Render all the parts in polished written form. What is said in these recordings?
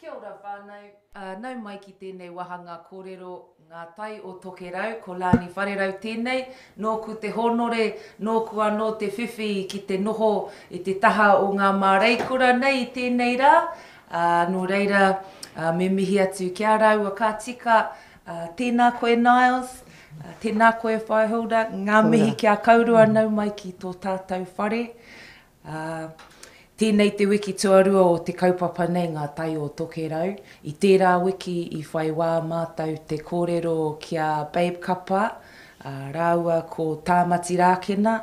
Kia ora whānau. Nau mai ki tēnei wahanga kōrero Ngā Tai O Tokerau, ko Lahni Wharerau tēnei. Nōku te honore, nōku anō te whiwhi ki te noho i te taha o ngā māreikura nei i tēnei rā. Nō reira, me mihi atu kia rau ka tika. Tēnā koe Nyze, tēnā koe Whai Hilda, ngā mihi kia kaurua nau mai ki tō tātou whare. Tēnei te wiki tuarua o te kaupapa nei Ngā Tai O Tokerau. I tērā wiki i whai wā mātou te kōrero kia Babe Kapa, rāua ko Tāmati Rākena.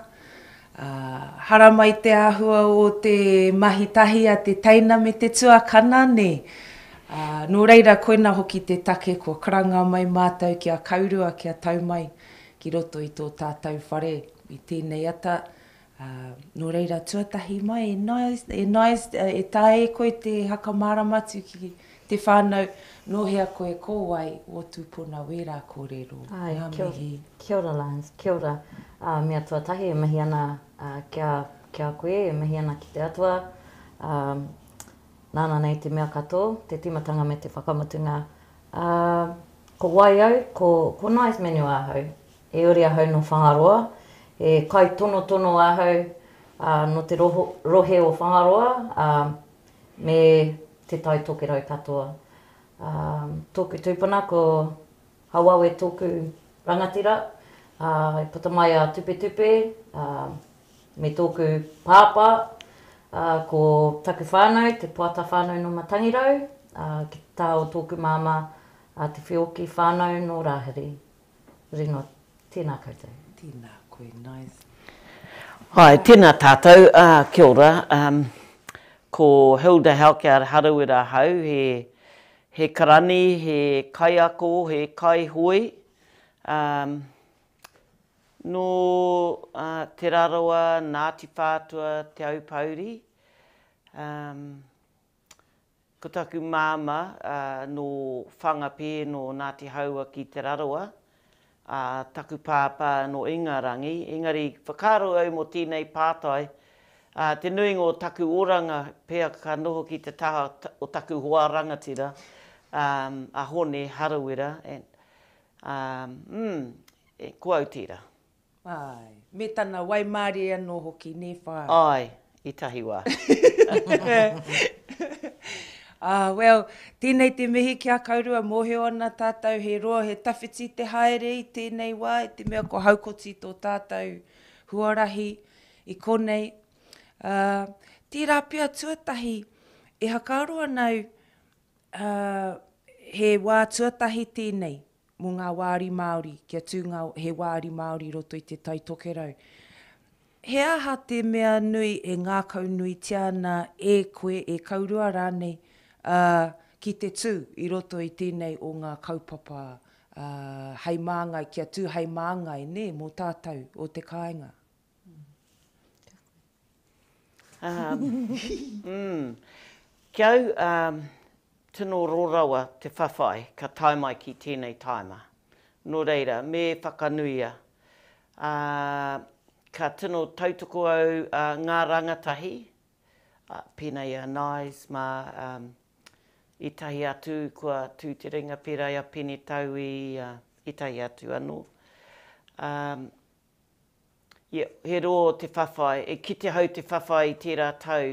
Hara mai te āhua o te mahitahi a te teina me te tuakana ne. Nō reira koina hoki te take ko karanga mai mātou kia kaurua kia tau mai ki roto i tō tātou whare i tēnei ata. Nō reira tuatahi mai, e tae koe te hakamāramatu ki te whānau, nohea koe kōwai o tūpuna wera kōrero. Ai, kia ora Lance, kia ora. Mea tuatahi e mihi ana kia koe, e mihi ana ki te atua. Nāna nei te mea kato, te timatanga me te whakamutunga. Ko waiau, ko Nyze menu ahau, e ori ahau no whangaroa. E kai tono ahau no te rohe o whangaroa me te tai tokerau katoa. Tōku tūpuna ko Hawawe tōku rangatira, e puta mai a tupe me tōku pāpā, ko taku whānau, te puata whānau no matangirau, ki tāo tōku māma, te whioki whānau no rāhiri. Rino, tēnā koutou. Tēnā koe, Nyze. Hai, tēnā tātou, kia ora. Ko Hilda Halkyard-Harawira hau, he karani, he kaiako, he kaihoi. No te raroa, Ngāti Whātua, te aupauri. Ko taku māma no whangapē no Ngāti Haua ki te raroa. Taku pāpā no Ingarangi, engari whakaro au mo tēnei pātai. Te nuinga o taku oranga pēa ka noho ki te taha o taku hoa rangatira, a hone Harawira. Ko au tira. Ai, me tana Waimarie anō hoki, ne whai. Ai, i tahi wā. Well, tēnei te mihi kia kaurua mōheo ana tātou he roa, he tawhiti te haere i tēnei wā, te mea ko haukoti tō tātou huarahi i konei. Tērā pia tuatahi, e hakaroa nau he wā tuatahi tēnei mō ngā wāri Māori, kia tū he wāri Māori roto i te tai tokerau. He aha te mea nui e ngā kaunui tiana e koe e kaurua rānei, ki te tū i roto i tēnei o ngā kaupapa hei māngai, kia tū hei māngai, ne, mō tātou o te kāinga. Kia au, tino rorawa te whawhai, ka tai mai ki tēnei taima. Nō reira, me whakanuia. Ka tino tautoko au ngā rangatahi, pēnei a Nyze ma i tahi atu kua tū te ringa pērai a Penetaui, i tahi atu anō. He roa te whawhai, e kite hau te whawhai i tērā tau,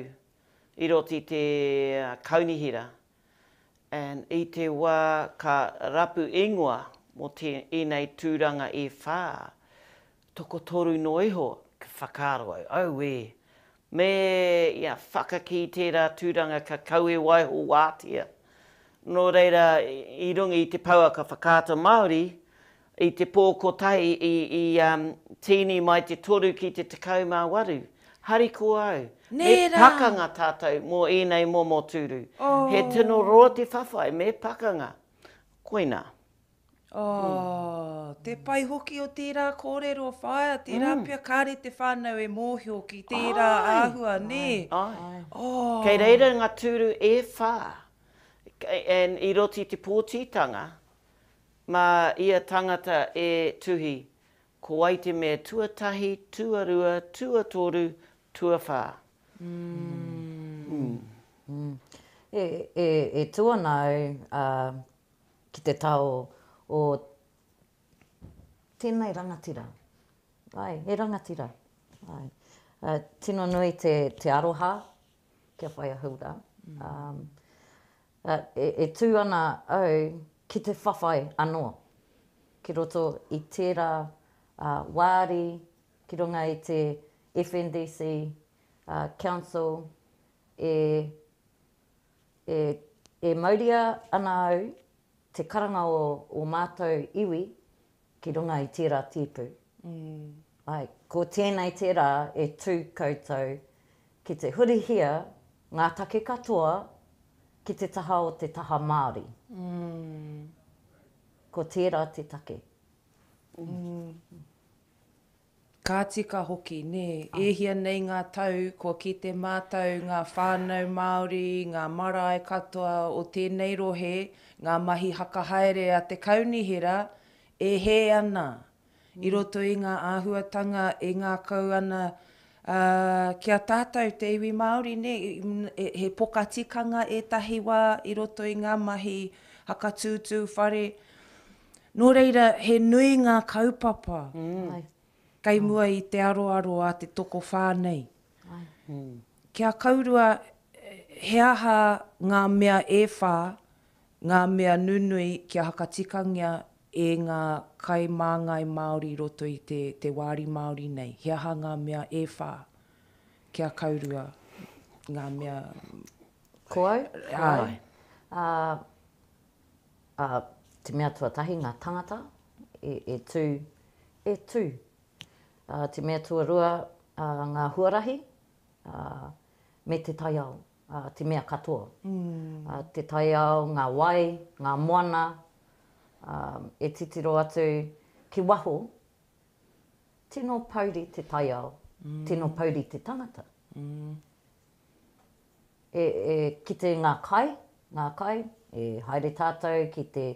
i roti te kaunihira. I te wā ka rapu ingoa mo tēnei tūranga e whā, toko toru no iho, ka whakaro au, au e. Me whakaki tērā tūranga ka kaue waiho wātia. Nō reira, i rungi i te pauaka whakāta Māori, i te pōkotai i tīni mai te toru ki te tekau mā waru. Hari ko au. Me pakanga tātou mō ēnei momo tūru. He tino roa te whawhai, me pakanga. Koina. Te pai hoki o tērā kōrero whaia, tērā pia kāre te whānau e mōhio ki tērā āhua, ne? Kei reira ngā tūru e whā. I roti te pōtitanga, ma ia tangata e tuhi, ko ai te mea tuatahi, tuarua, tuatoru, tuawha. E tuanau ki te tao o tēnei rangatira. Ai, he rangatira. Ai. Tino nui te aroha, kia whai a Hilda. E tū ana au ki te whawhai anō. Ki roto i tērā wāri, ki runga i te FNDC Council, e mauria ana au te karanga o mātou iwi ki runga i tērā tipu. Ai, ko tēnei tērā e tū koutou ki te hurihia ngā take katoa ki te taha o te taha Māori. Ko tērā te take. Ka tika hoki, ne, ehia nei ngā tau, ko ki te mātou, ngā whānau Māori, ngā marae katoa o tēnei rohe, ngā mahi hakahaere a te kaunihira, e he ana. I roto i ngā āhuatanga, e ngā kau ana kia tātou te iwi Māori, ne, he pokatikanga ētahi wā i roto i ngā mahi hakatūtū whare. Nō reira, he nui ngā kaupapa. Kei mua i te aroaro a te toko whānei. Kia kaurua, he aha ngā mea e whā, ngā mea nunui kia hakatikangia e ngā kaimāngai Māori roto i te wāri Māori nei. He aha ngā mea e whā, kia kaurua ngā mea... Koau? Te mea tuatahi, ngā tangata, e tū. Te mea tuarua, ngā huarahi, me te tai ao, te mea katoa. Te tai ao, ngā wai, ngā moana, e titiro atu ki waho, tino pauri te tai ao, tino pauri te tangata. Ki te ngā kai, e haere tātou ki te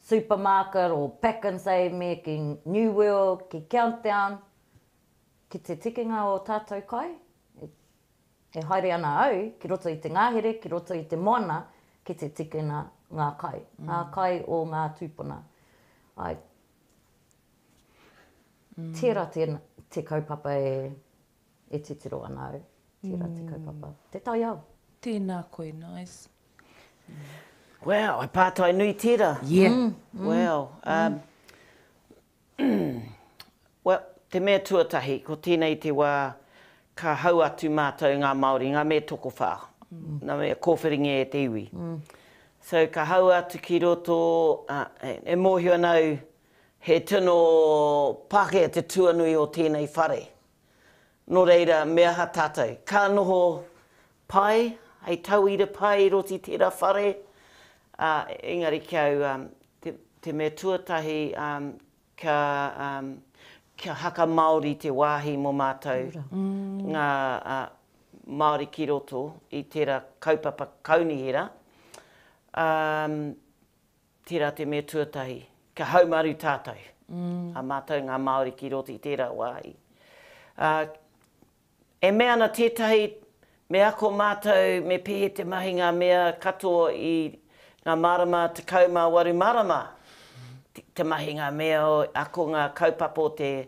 supermarket o Pack and Save me, ki New World, ki Countdown, ki te tikinga o tātou kai, e haere ana au, ki roto i te ngahere, ki roto i te moana, ki te tikina ngā kai. Ngā kai o ngā tūpuna. Ai, tērā te kaupapa e titiro ana au. Tērā te kaupapa. Te tai au. Tēnā koe, Nyze. Wow, ai pātai nui tērā. Yeah. Wow. Well, te mea tuatahi, ko tēnei te wā ka hau atu mātou ngā Māori, ngā mea toko whā, ngā mea kōwhiringi e te iwi. So ka hau atu ki roto, e mōhio nau he tino pākea te tuanui o tēnei whare. Nō reira, mea ha tātou. Ka noho pai, hei tauira pai roti tērā whare. Engari kiau, te mea tuatahi kia haka Māori te wāhi mō mātou. Ngā Māori ki roto i tērā kaupapa kaunihira. Tērā te mea tuatahi. Ka haumaru tātou. A mātou ngā Māori ki roto i tērā wāhi. E mea ana tētahi, me ako mātou me pehe te mahi ngā mea katoa i ngā marama te kauma waru marama. Te mahi ngā mea o ako ngā kaupapa o te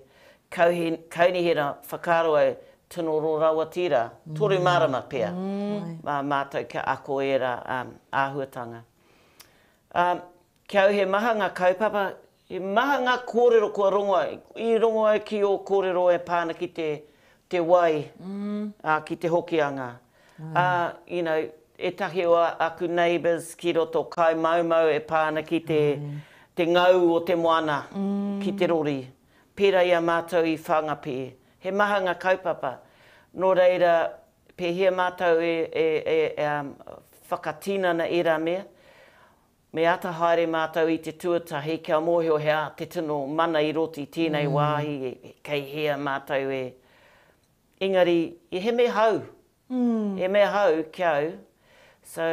kaunihira whakaroa tino rorawa tira, toru marama pia, mātou ka ako era āhuatanga. Kia au he maha ngā kaupapa, he maha ngā kōrero kua rongoa, i rongoa ki o kōrero e pāna ki te wai, ki te hokianga. You know, e tahi o aku neighbours ki roto kai maumau e pāna ki te ngau o te moana, ki te rori. Pēra ia mātou i whangapē. He maha ngā kaupapa. Nō reira, pēhia mātou whakatinana era mea. Me ata haere mātou i te tuatahi, kia mōhio hea te tino mana i roti tēnei wāhi, kei hea mātou e. Engari, he me hau. He me hau kia au. So,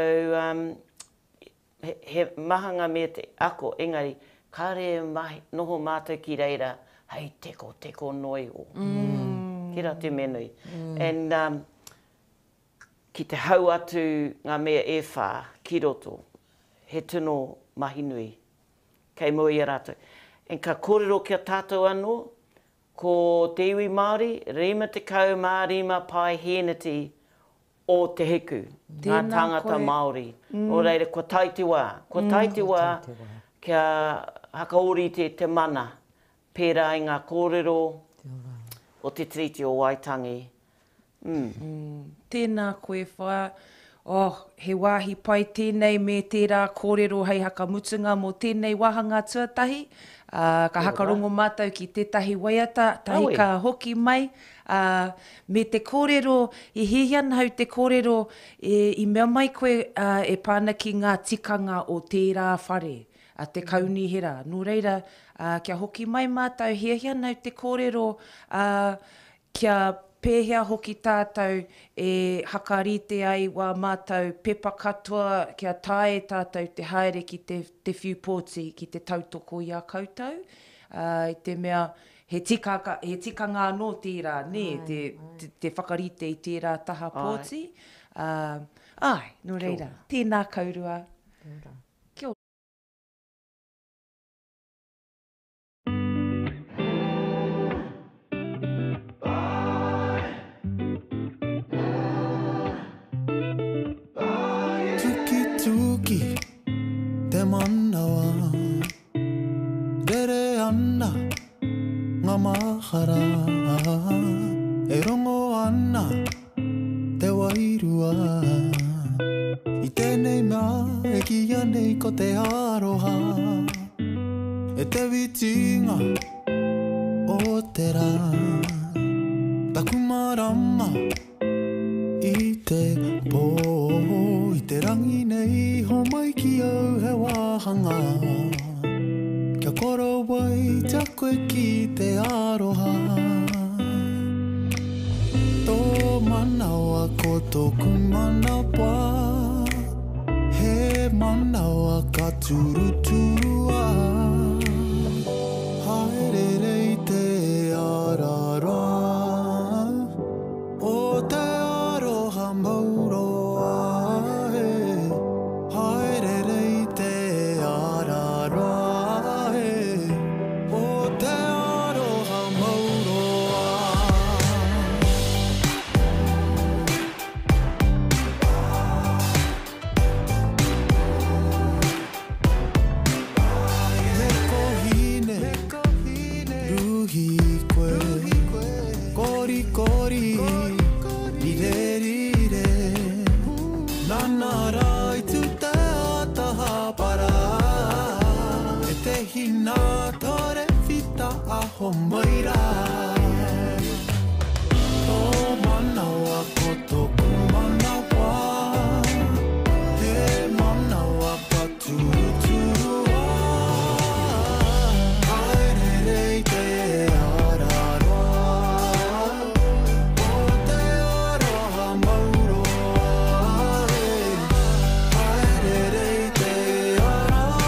he mahanga me te ako, engari, kāre noho mātou ki reira, hei teko noi o. Tērā te menui. And ki te hau atu ngā mea e whā, ki roto, he tino mahinui, kei mua i a rātou. En ka kōrero kia tātou anō, ko te iwi Māori, rima te kau mā rima pai heneti o te heku, ngā tangata Māori. O reira, kua taiti wā. Kua taiti wā, kia hakaori te mana, pērā i ngā kōrero o te tiriti o Waitangi. Tēnā koe whā. He wāhi pai tēnei me tērā kōrero hei hakamutunga mō tēnei wahanga tuatahi. Ka hakarongo mātou ki tētahi waiata, tahi ka hoki mai. Me te kōrero, i hihian hau te kōrero, i mea mai koe e pāna ki ngā tikanga o tērā whare, te kaunihera. Nō reira, kia hoki mai mātou, hihian hau te kōrero, kia pēhea hoki tātou e hakarite ai wā mātou pepa katoa kia tae tātou te haere ki te whiupōti, ki te tautoko i a koutou. I te mea, he tikanga anō tērā, te whakarite i tērā taha pōti. Nō reira, tēnā kaurua. Kia ora. Tuki, te manawa, rere ana, ngā mahara, e rongo ana, te wairua. I tēnei mea, e kia nei ko te aroha, e te witinga o te rā. Taku marama, i te pō, i te rangi nei, ho mai ki au he wāhanga. Kia koro wai, tia koe ki te aroha. Tō manawa ko tōku manapua, he manawa ka turuturua. Haere i te arara, o te aroha mauroa, he. Haere i te arara, he, o te aroha mauroa. Meko hine, ruhi koe, kori kori, rire rire, nana rai tu te ataha para, e te hina tore whita aho maira. Tō manawa ko tōku manawa, he manawa ka turuturua. Haere i te arara, o te aroha mauroa, he. Haere i te arara,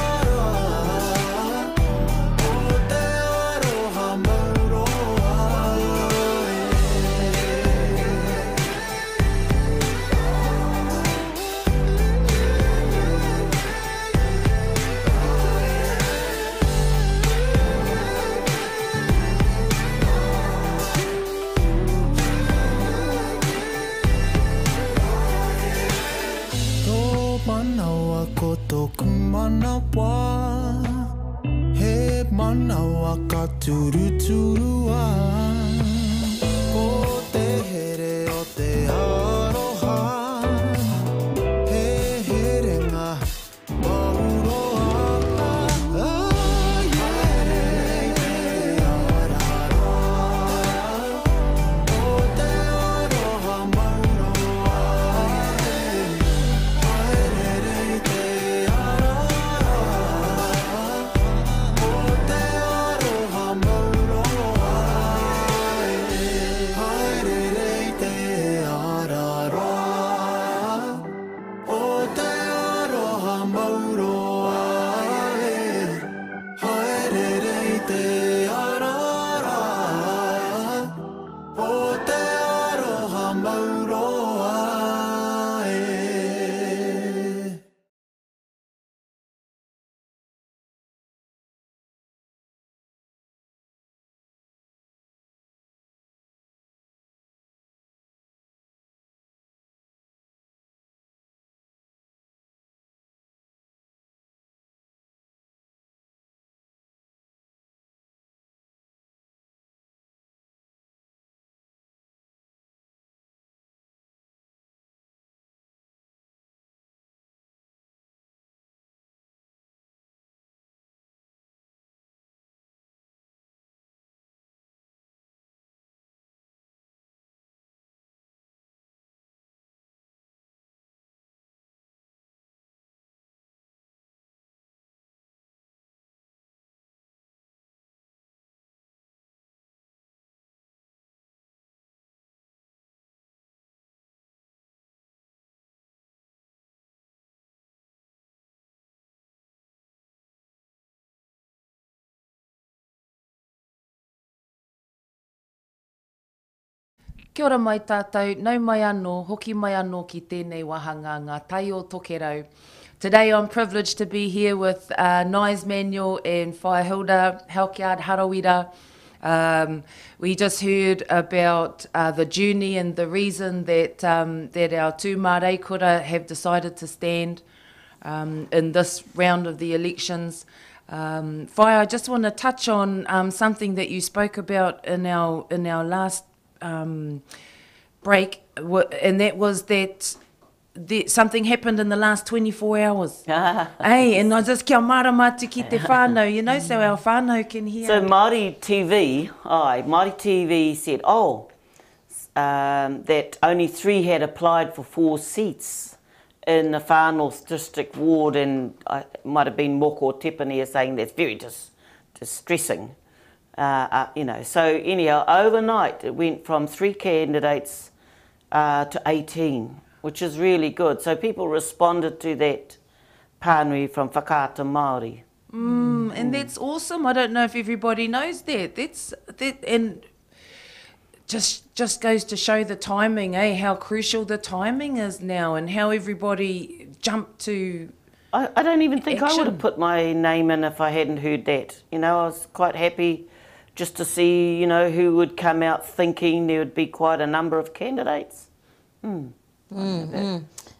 o te aroha mauroa, he. Tō manawa ko tōku manapua, he manawa ka turuturua. Ko te here o te aroha, he herenga wauroa. Haere i te arara, o te aroha mauroa, he. Haere i te arara, o te aroha mauroa, Kia ora mai tātou, nau mai anō, hoki mai anō ki tēnei wahanga Ngā Tai O Tokerau. Today I'm privileged to be here with Nyze, Manuel and Whai Hilda Halkyard-Harawira. We just heard about the journey and the reason that that our two Māori kura have decided to stand in this round of the elections. Whai, I just want to touch on something that you spoke about in our last break, and that was that something happened in the last 24 hours. Hey, and I just kia maramatu ki te whānau, you know, so our whānau can hear. So Māori TV said, that only 3 had applied for 4 seats in the Far North District Ward, and it might have been Moko or Tepani saying that's very distressing. You know, so anyhow, overnight it went from 3 candidates to 18, which is really good. So people responded to that pānui from whakaata Māori. And that's awesome. I don't know if everybody knows that. And just goes to show the timing, how crucial the timing is now, and how everybody jumped to I don't even think action. I would have put my name in if I hadn't heard that. You know, I was quite happy just to see, you know, who would come out thinking there would be quite a number of candidates. And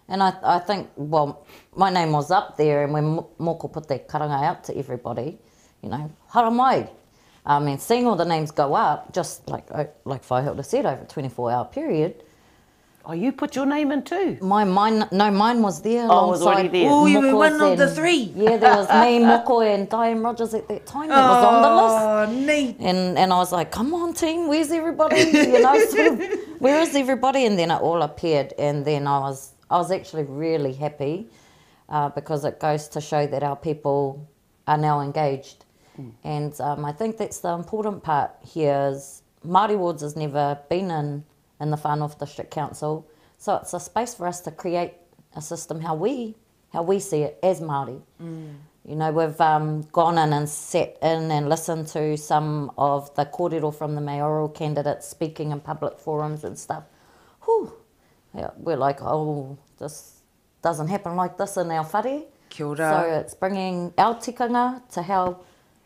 I think, well, my name was up there, and when Moko put that karanga out to everybody, you know, hara mai. I mean, seeing all the names go up, just like Whai Hilda said, over a 24-hour period. Oh, you put your name in too? Mine was there. Oh, it was already there. Oh, you were Moko's one of the and- 3. Yeah, there was me, Moko and Diane Rogers at that time. That was on the list. Oh, neat. And I was like, come on, team, where's everybody? You know, sort of, where is everybody? And then it all appeared. And then I was actually really happy because it goes to show that our people are now engaged. And I think that's the important part here is Māori wards has never been in the Far North District Council. So it's a space for us to create a system how we see it as Māori. You know, we've gone in and sat in and listened to some of the kōrero from the mayoral candidates speaking in public forums and stuff. Whew. Yeah, we're like, oh, this doesn't happen like this in our whare. Kia ora. So it's bringing our tikanga to how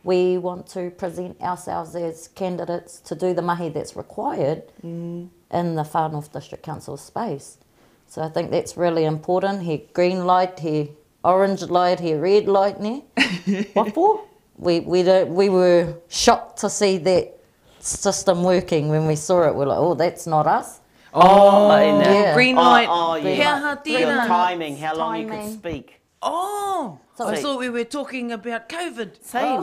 we want to present ourselves as candidates to do the mahi that's required in the Far North District Council space. So I think that's really important. He green light, he orange light, he red light. Ne? What for? We were shocked to see that system working. When we saw it, we're like, oh, that's not us. Oh, yeah. green light. Yeah. Kia Your hātena. timing, how long you could Timing. speak. Oh, So I it's- thought we were talking about COVID. Same.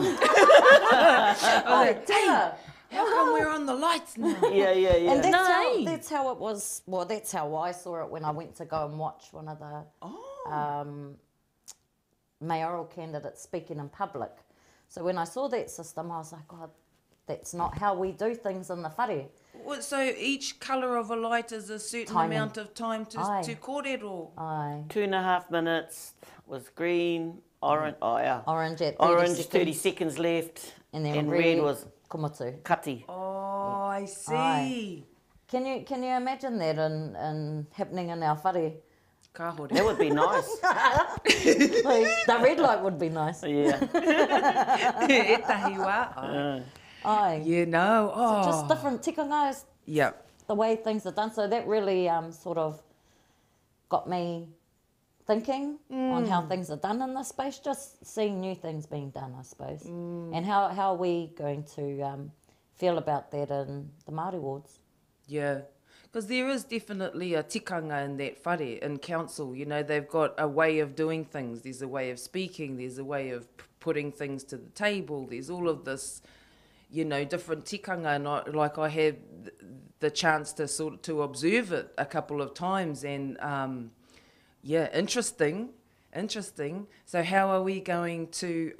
How come we're on the lights now? Yeah. And No. that's how it was. Well, that's how I saw it when I went to go and watch one of the mayoral candidates speaking in public. So when I saw that system, I was like, God, that's not how we do things in the whare. Well, so each colour of a light is a certain Timing. amount of time to kōrero. Aye. 2.5 minutes was green, orange, Orange at 30 orange, seconds. 30 seconds left, And then red was kumotu. kati. Oh, I see. Aye. Can you imagine that in happening in our whare? Ka hore. That would be nice. Like, the red light would be nice. Yeah. E tahi wā. Aye. You know. Oh. Just different tikanga is Yeah. the way things are done. So that really sort of got me thinking on how things are done in this space, just seeing new things being done, I suppose. And how are we going to feel about that in the Māori wards? Yeah. Because there is definitely a tikanga in that whare, in council. You know, they've got a way of doing things. There's a way of speaking. There's a way of putting things to the table. There's all of this, you know, different tikanga. And I had the chance to observe it a couple of times. And, interesting. So how are we going to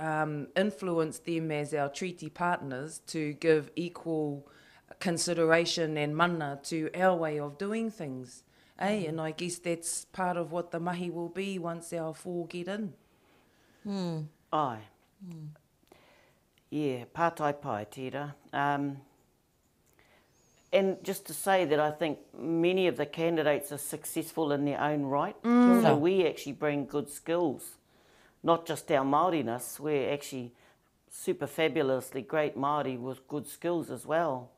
influence them as our treaty partners to give equal consideration and mana to our way of doing things? And I guess that's part of what the mahi will be once our 4 get in. Ai. Yeah, pātai pai, tira. And just to say that I think many of the candidates are successful in their own right. So we actually bring good skills, not just our Māoriness, we're actually super fabulously great Māori with good skills as well.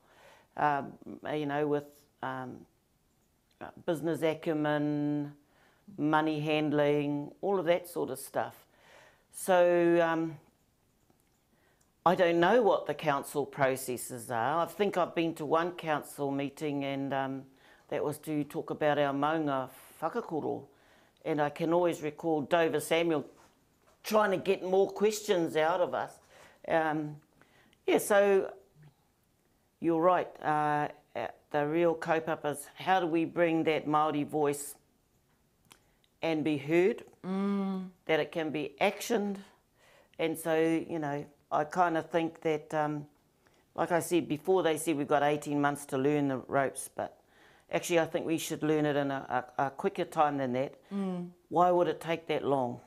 You know, with business acumen, money handling, all of that sort of stuff. So I don't know what the council processes are. I think I've been to one council meeting and that was to talk about our maunga whakakoro. And I can always recall Dover Samuel trying to get more questions out of us. Yeah, so you're right. The real kaupapa is how do we bring that Māori voice and be heard, that it can be actioned. And so, you know, I kind of think that, like I said before, they said we've got 18 months to learn the ropes, but actually I think we should learn it in a quicker time than that. Why would it take that long?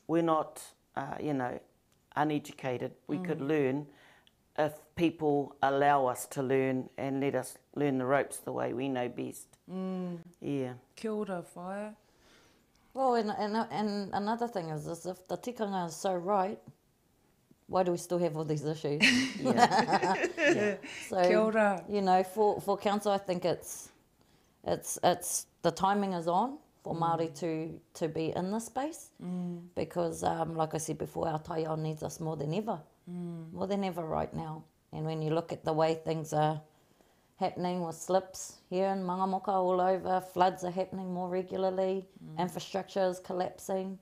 We're not, you know, uneducated. We could learn if people allow us to learn and let us learn the ropes the way we know best. Yeah. Kia ora, whaia. Well, and another thing is if the tikanga is so right, why do we still have all these issues? So, Kia ora. you know, for council, I think it's the timing is on for Māori to be in this space because, like I said before, our tai ao needs us more than ever right now. And when you look at the way things are happening with slips here in Mangamoka all over, floods are happening more regularly, infrastructure is collapsing.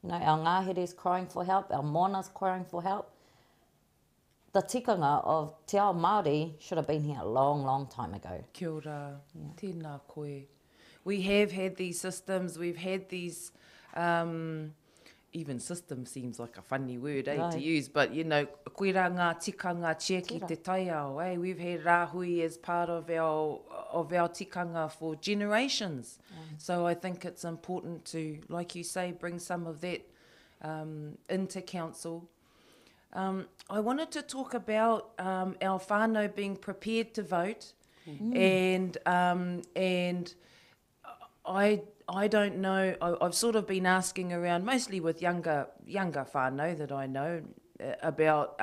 You know, our ngāhere is crying for help, our mona's crying for help. The tikanga of te ao Māori should have been here a long, long time ago. Kia ora. Tēnā koe. We have had these systems, we've had these, even system seems like a funny word to use, but you know, koe rā ngā tikanga tia ki te tai ao, we've had rāhui as part of our tikanga for generations. So I think it's important to, like you say, bring some of that into council. I wanted to talk about our whānau being prepared to vote, and I don't know, I've sort of been asking around, mostly with younger whānau that I know, about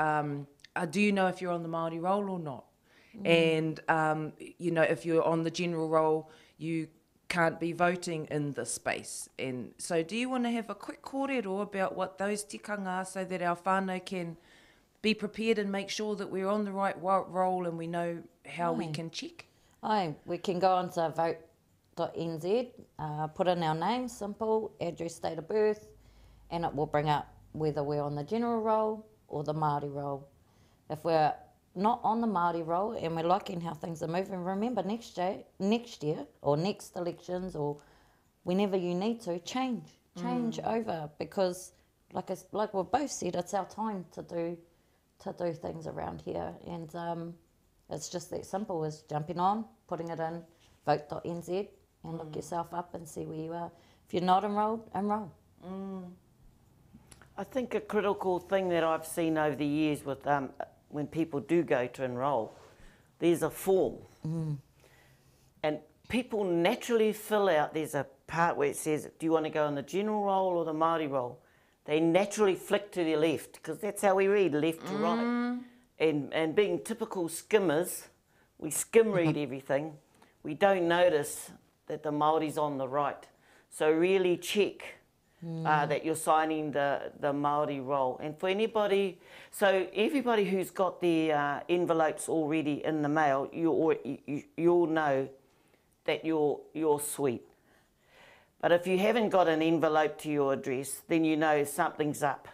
do you know if you're on the Māori roll or not? And, you know, if you're on the general roll, you can't be voting in this space. And so do you want to have a quick kōrero about what those tikanga are so that our whānau can be prepared and make sure that we're on the right roll and we know how we can check? We can go on to vote.nz, put in our name, simple, address, date of birth, and it will bring up whether we're on the general roll or the Māori roll. If we're not on the Māori roll and we're liking how things are moving, remember next year or next elections or whenever you need to, change over, because like we've both said, it's our time to do things around here, and it's just that simple as jumping on, putting it in vote.nz and look yourself up and see where you are. If you're not enrolled, enroll. I think a critical thing that I've seen over the years with when people do go to enrol, there's a form. And people naturally fill out, there's a part where it says, do you want to go on the general roll or the Māori roll? They naturally flick to their left, because that's how we read, left to right. And being typical skimmers, we skim read everything. We don't notice that the Māori's on the right. So really check that you're signing the Māori roll. And for anybody, so everybody who's got their envelopes already in the mail, you'll know that you're sweet. But if you haven't got an envelope to your address, then you know something's up.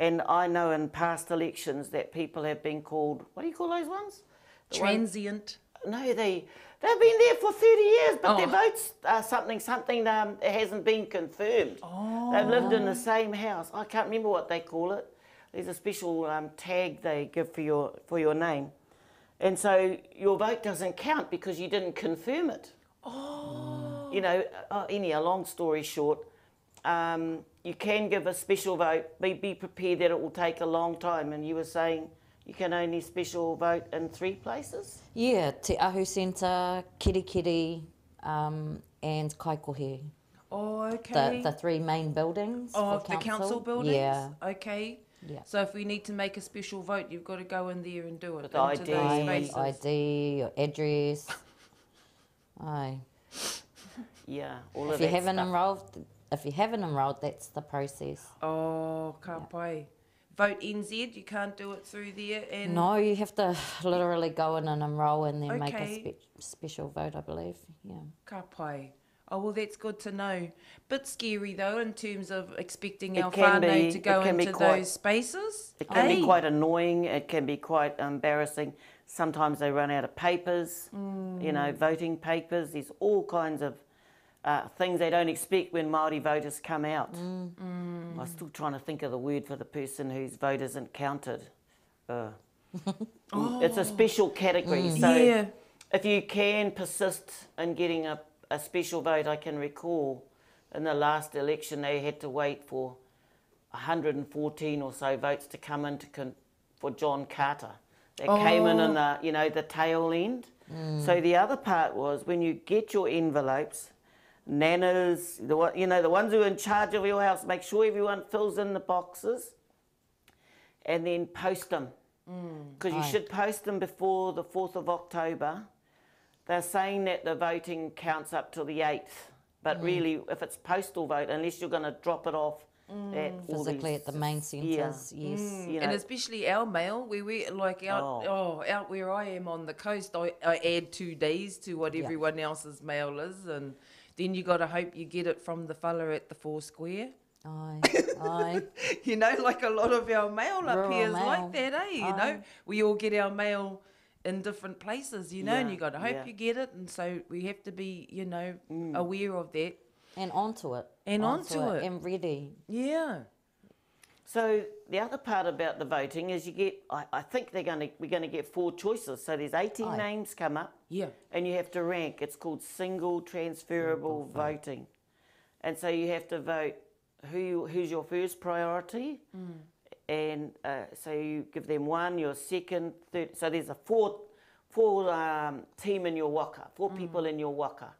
And I know in past elections that people have been called, what do you call those ones? Transient. No, they've been there for 30 years, but their votes are something it hasn't been confirmed. They've lived in the same house. I can't remember what they call it. There's a special tag they give for your name. And so your vote doesn't count because you didn't confirm it. You know, anyhow, long story short, you can give a special vote, be prepared that it will take a long time. And you were saying you can only special vote in 3 places? Yeah, Te Ahu Centre, Kirikiri, and Kaikohe. Oh, okay. The 3 main buildings of for the council buildings? Yeah. Okay. Yeah. So if we need to make a special vote, you've got to go in there and do it. With into ID. those With spaces. ID, your address. Aye. Yeah, all If of you that haven't stuff. enrolled, that's the process. Oh, ka pai. Vote NZ, you can't do it through there. And No, you have to literally go in and enrol and then make a Okay. special vote, I believe. Yeah. Ka pai. Oh, well, that's good to know. Bit scary, though, in terms of expecting It our can whānau be- to go it can be into quite- those spaces. It can Hey. be quite annoying, it can be quite embarrassing. Sometimes they run out of papers, you know, voting papers. There's all kinds of things they don't expect when Māori voters come out. I'm still trying to think of the word for the person whose vote isn't counted. It's a special category. So Yeah. if you can persist in getting a special vote, I can recall in the last election they had to wait for 114 or so votes to come in for John Carter. They came in the, you know, the tail end. So the other part was when you get your envelopes, nanas, you know, the ones who are in charge of your house, make sure everyone fills in the boxes and then post them. Because you should post them before the 4th of October. They're saying that the voting counts up till the 8th. But really, if it's postal vote, unless you're going to drop it off at all Physically these, at the main centres, yes. you And know, especially our mail, where we like out where I am on the coast, I add 2 days to what Yeah. everyone else's mail is, and then you got to hope you get it from the fella at the Four Square. Aye, aye. You know, like a lot of our mail up Rural here is mail. like that, eh? You know, we all get our mail in different places, you know, and Yeah, you got to hope yeah. you get it, and so we have to be, you know, aware of that. And onto it. And onto it. And ready. Yeah. So the other part about the voting is you get, I think we're going to get 4 choices. So there's 18 Aye. names come up. Yeah. And you have to rank. It's called single transferable voting. And so you have to vote who's your first priority. And so you give them 1, your second, third. So there's a four team in your waka, 4 people in your waka.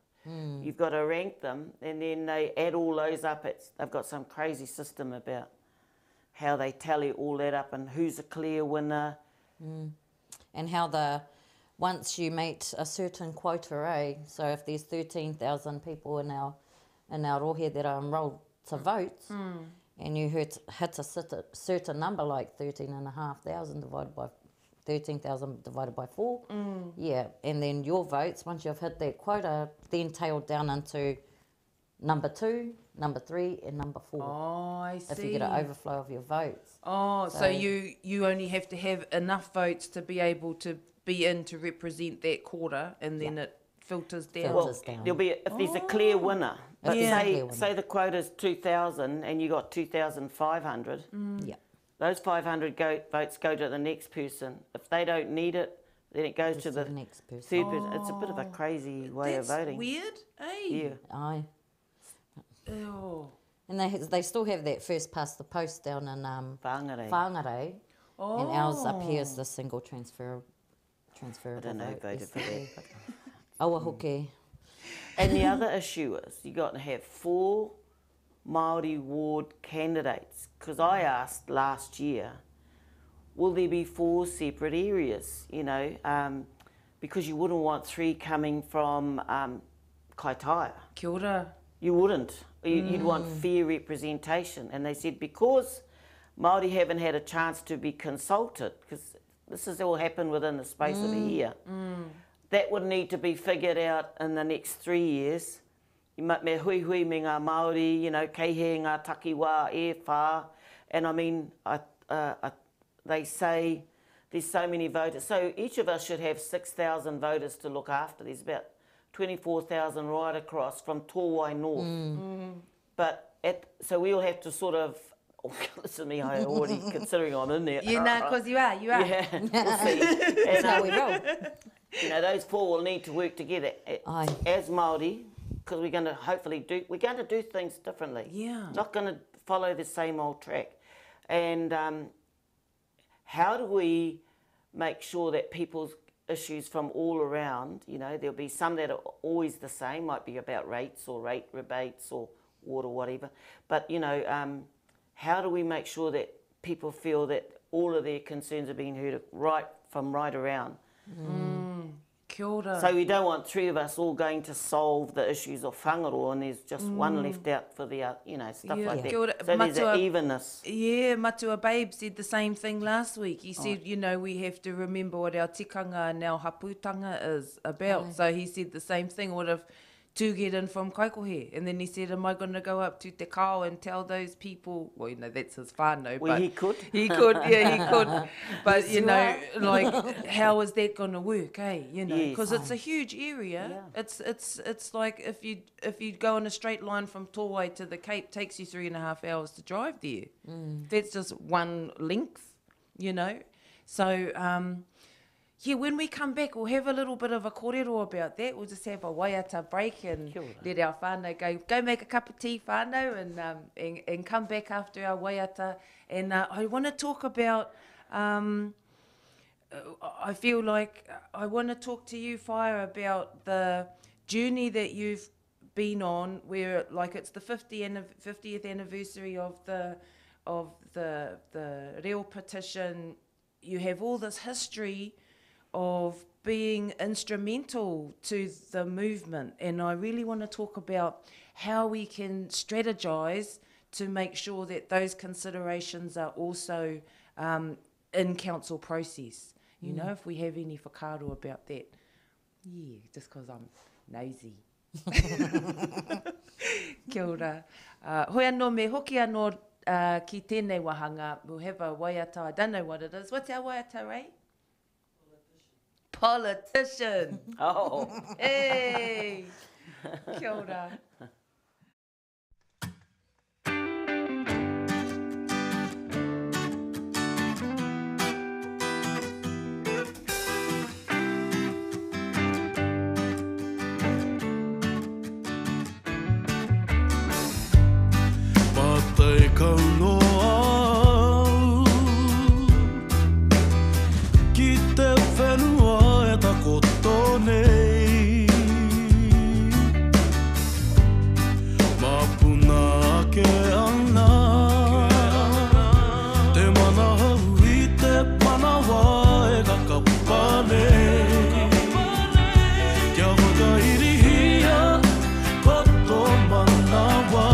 You've got to rank them, and then they add all those up. They've got some crazy system about how they tally all that up and who's a clear winner. And how once you meet a certain quota, so if there's 13,000 people in our rohe that are enrolled to vote, and you hit a certain number like 13,500 divided by 13,000 divided by 4, yeah, and then your votes, once you've hit that quota, then tailed down into number 2, number 3, and number 4. Oh, I see. If you get an overflow of your votes. Oh, so you only have to have enough votes to be able to be in to represent that quarter, and then it filters down. Well, Well, down. there'll be if there's a clear winner. But there's a clear say, winner. say the quota's 2,000 and you got 2,500. Yeah. Those 500 votes go to the next person. If they don't need it, then it goes to the next person. third person. It's a bit of a crazy way That's of voting. weird, eh? Yeah. Aye. Oh. And they still have that first past the post down in Whangare. Whangare. And ours up here is the single transferable I don't know who vote. voted for that. But. Awahoke. And the other issue is you got to have 4 Māori ward candidates. Because I asked last year, will there be 4 separate areas? You know, because you wouldn't want 3 coming from Kaitaia. Kia ora. You wouldn't. You'd want fair representation. And they said because Māori haven't had a chance to be consulted, because this has all happened within the space of a year, that would need to be figured out in the next 3 years. Me hui hui me ngā Māori, you know, kei he ngā takiwā e whā. And I mean, they say there's so many voters. So each of us should have 6,000 voters to look after. There's about 24,000 right across from Tōwai North. But so we'll have to sort of, listen to me, I already considering I'm in there. You know, because you are. Yeah, we'll see. And, How we roll. you know, those 4 will need to work together Aye. as Māori, because we're going to hopefully we're going to do things differently. Yeah. Not going to follow the same old track. And how do we make sure that people's issues from all around, you know, there'll be some that are always the same, might be about rates or rate rebates or water, whatever. But, you know, how do we make sure that people feel that all of their concerns are being heard right around? Kia ora. So we don't want three of us all going to solve the issues of whangaroa and there's just one left out for the, you know, stuff like that. Kia ora. So there's an evenness. Yeah, Matua Babe said the same thing last week. He said, you know, we have to remember what our tikanga and our haputanga is about. So he said the same thing. What if to get in from Kaikohe? And then he said, am I going to go up to Te Kao and tell those people, well, you know, that's his whānau. Well, but he could. He could, yeah, he could. But, you know, like, how is that going to work, eh? You know, because it's a huge area. Yeah. It's like if you go in a straight line from Torway to the Cape, takes you 3.5 hours to drive there. That's just one length, you know. So, yeah, when we come back, we'll have a little bit of a kōrero about that. We'll just have a waiata break and let our whānau go make a cup of tea, whānau, and come back after our waiata. And I want to talk about, I feel like I want to talk to you, Whaia, about the journey that you've been on, where like it's the 50th anniversary of the Reo petition. You have all this history of being instrumental to the movement, and I really want to talk about how we can strategize to make sure that those considerations are also in council process. You know, if we have any whakaaro about that. Yeah, just because I'm nosy. Kia ora. Hoi anō me hoki anō ki tēnei wahanga. We'll have a waiata. I don't know what it is. What's our waiata, Ray? Politician. Oh. Hey. Kia ora. Patai kauno au ki te whenua e takoto nei mapuna ake ana te mana hau I te manawa e kakapa nei kia whakairihia koto manawa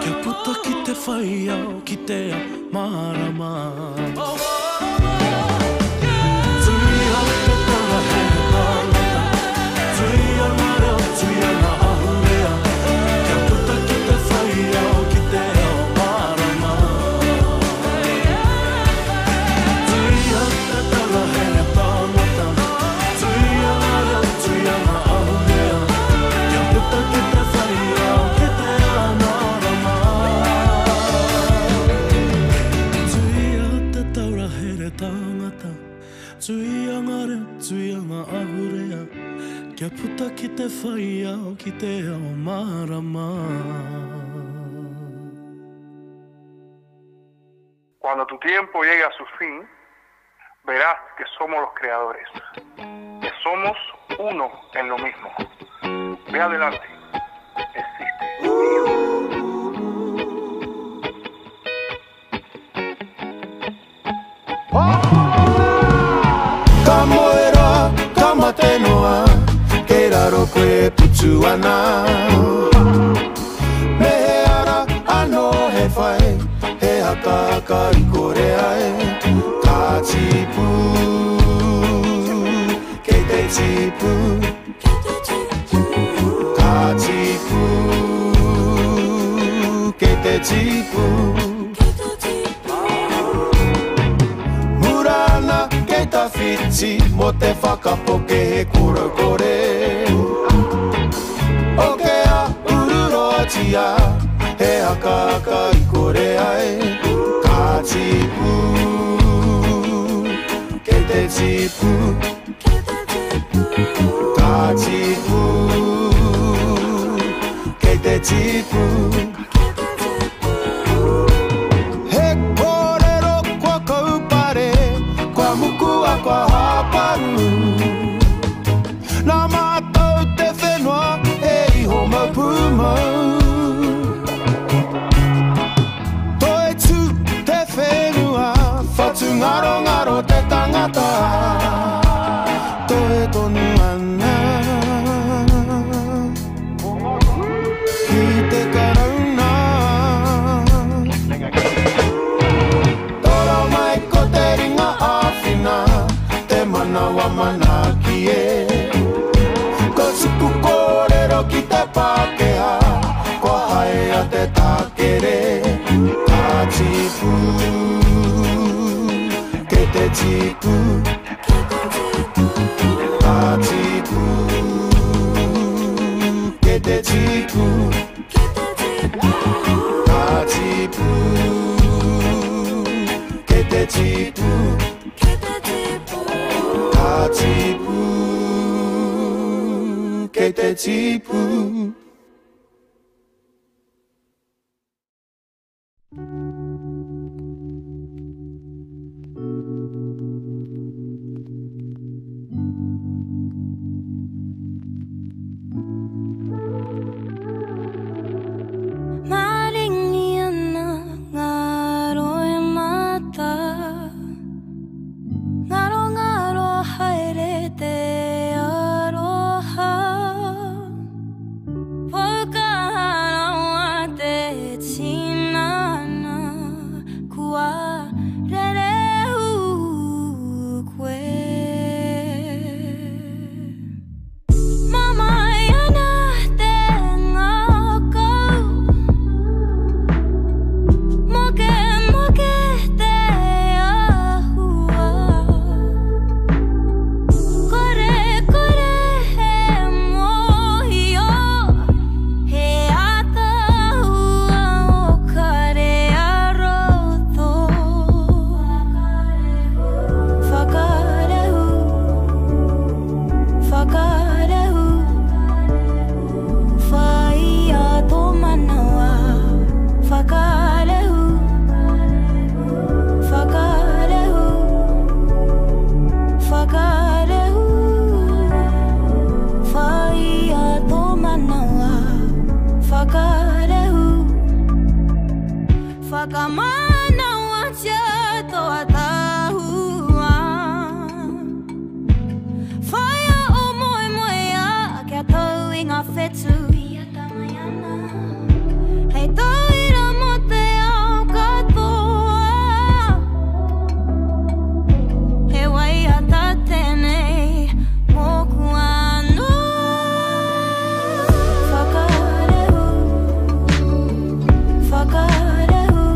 Kia puta ki te whai au ki te marama. te whai au ki te ao marama. Cuando tu tiempo llegue a su fin, verás que somos los creadores, que somos uno en lo mismo. Ve adelante, existe. Ka moera, ka mate noa, ke raro koe putu ana. Me he ara ano he whai, he haka ka I kore ai. Ka tipu, ke te tipu. Ka tipu, ke te tipu. Murana ke ta whiti, mo te whakapoke he kora kore. O ke a ururotia, he haka ka I kore ai. Ka tipu, ke te tipu. Ka tipu, ke te tipu. He kōrero kua kaupare, kua mukua kua haparu. Nā mātou te whenua, e iho mapumau. Toi tu te whenua, whatu ngaro ngaro te tangata. Toi tonu ana, ki te karauna. Toro mai ko te ringa āwhina, te manawa mana ki e. Ko tuku kōrero ki te Pākehā, ko hae a te tākere. Ka tipu, ke te tipu. Ka tipu, ke te tipu. Ka tipu, ke te tipu. Ka tipu, ke te tipu. Maringi ana ngaro e mata, ngaro haere te aroha. Whakaharawa te tinana, kua rerehu koe. Mamai ana te ngakau, moke moke te ahua. Kore kore he mohio, he atahua o kare aroto. Whakarehu, whakarehu, whai a tō manawa. Whakarehu, whakarehu, whakarehu, whai a tō manawa. Whakarehu, whakamanawa tia toa tahua. Whaia o moe moe a kia tau I ngā whetu. Hei tauira mo te ao katoa, he wai a tātenei moku anō. Whakarehu, whakarehu,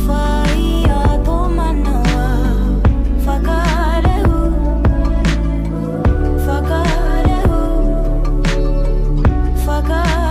whai a tō manawa. Whakarehu, whakarehu, whakarehu.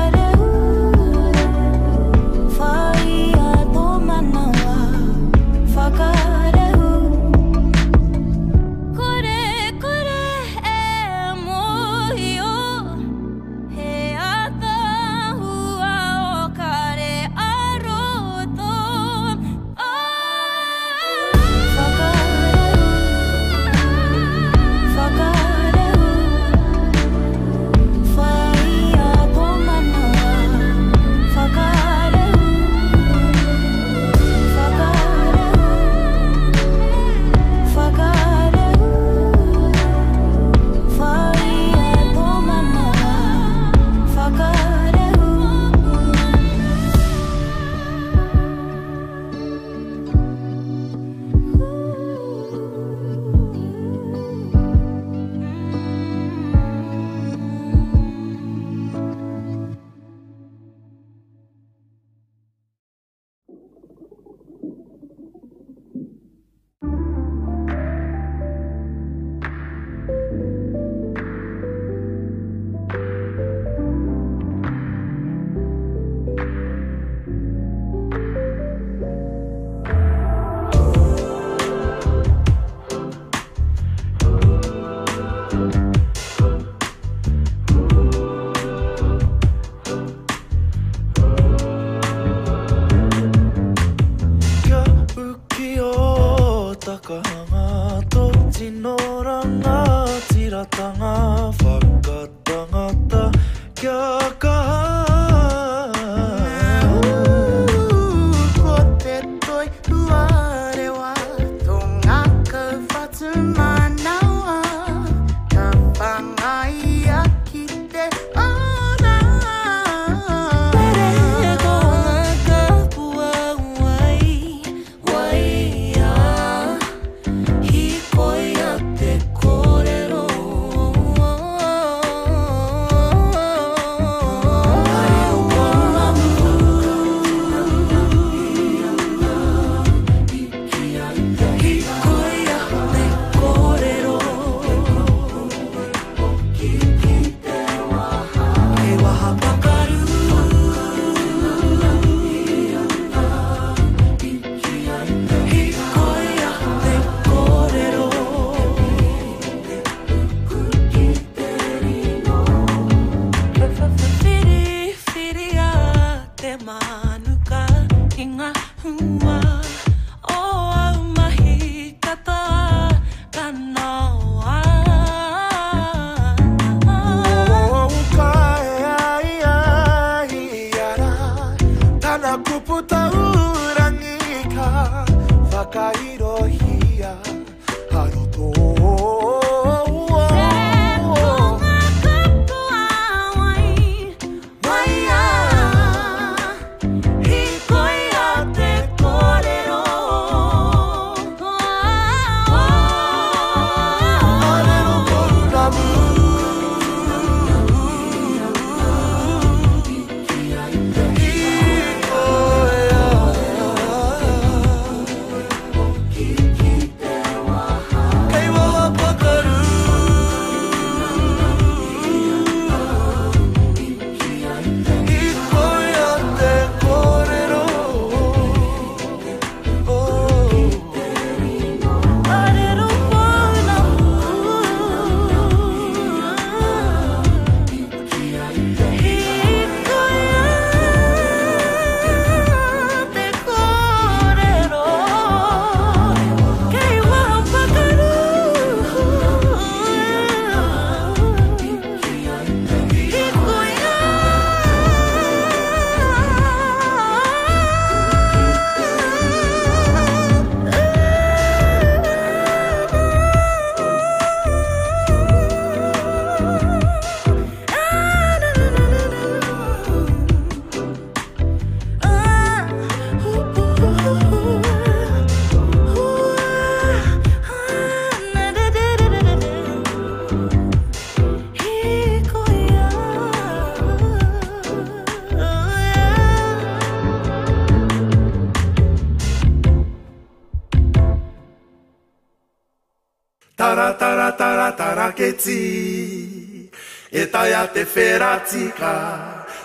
Tara tara tara tara keti e tai a te wheratika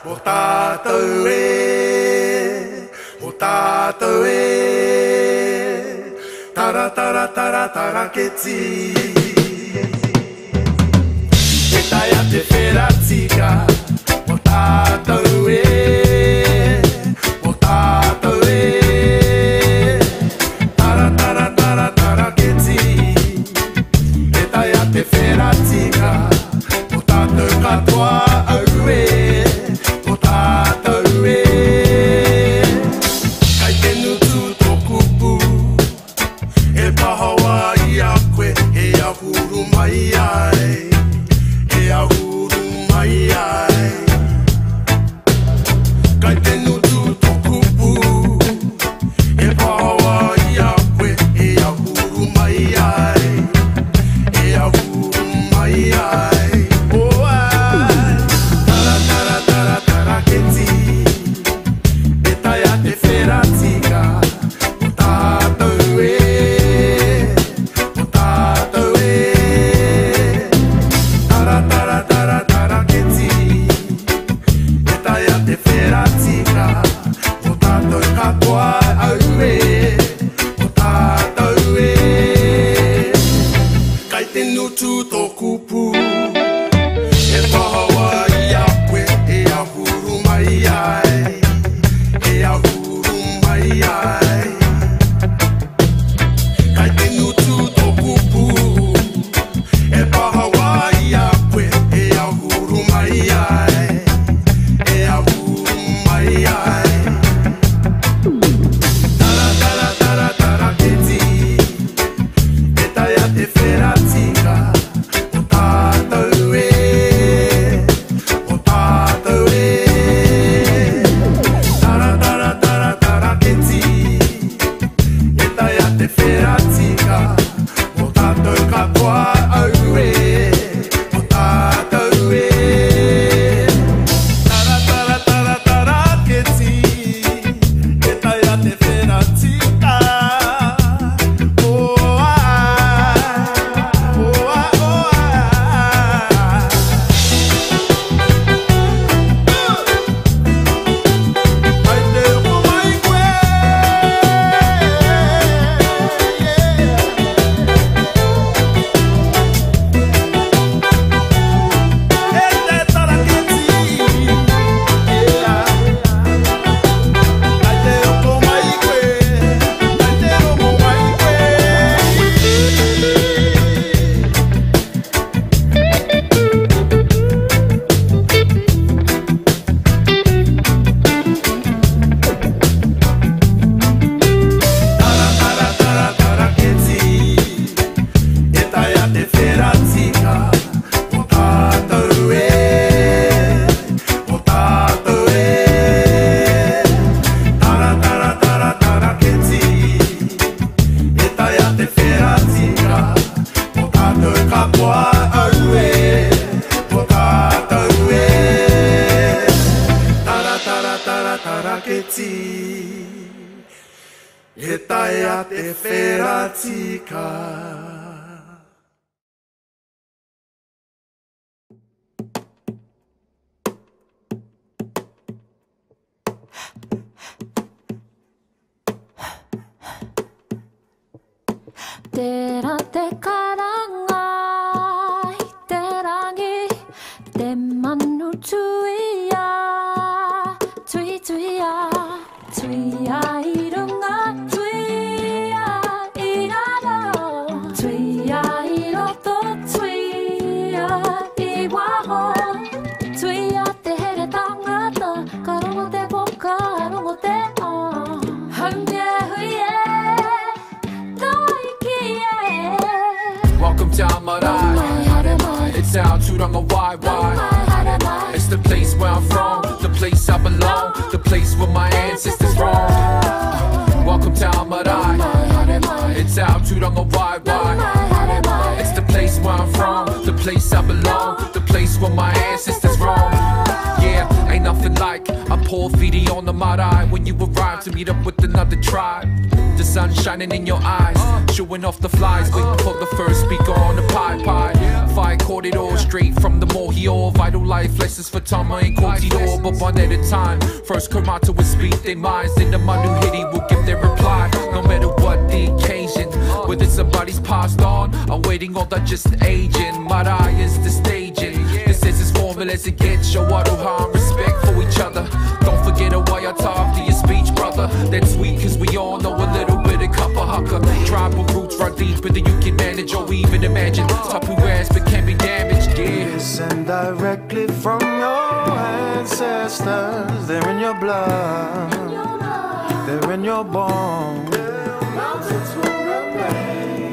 o tātou e tara tara tara tara keti e tai a te wheratika o tātou e tara tara tara tara keti te wheratika, o tātou katoa au e, o tātou e. Kai te nutu tō kupu, e pahawa i a koe, e ahuru mai ai, e ahuru mai ai. Kai te nutu tō kupu, e pahawa i a koe, e ahuru mai ai. Ai, oh ai, ferati, e tai a te ferati ka. Tērā te karanga I te rangi Te manu tuia Tui tuia Tuia I runga Tuia I raro Tuia I roto Tuia I waho Tuia te here tangata Ka rongo te poka Rongo te o Haunge huie Welcome to Māori. It's our Turanga Wai. It's the place where I'm from, the place I belong, the place where my ancestors roam. Welcome to Māori. It's our Turanga Wai. It's the place where I'm from, the place I belong, the place where my ancestors roam. Yeah, ain't nothing like a poor feedy on the marae when you arrive to meet up with another tribe. The sun shining in your eyes, showing off the flies, waiting for the first speaker on the pie. Fire corridor straight from the Mohio, vital life lessons for Tama and Kotiro, but one at a time. First Kamata will speak their minds, then the Manu Hiri will give their reply. No matter what the occasion, whether somebody's passed on, I'm waiting on that just aging. Marae is the staging. This is as formal as it gets. Show aroha and respect for each other. Don't forget a way I talk to your speech, brother. That's sweet cause we all know a little bit of kappa haka. Tribal roots run deeper than you can manage or even imagine. Tapu ass but can be damaged, yeah. Listen directly from your ancestors. They're in your blood. They're in your bones.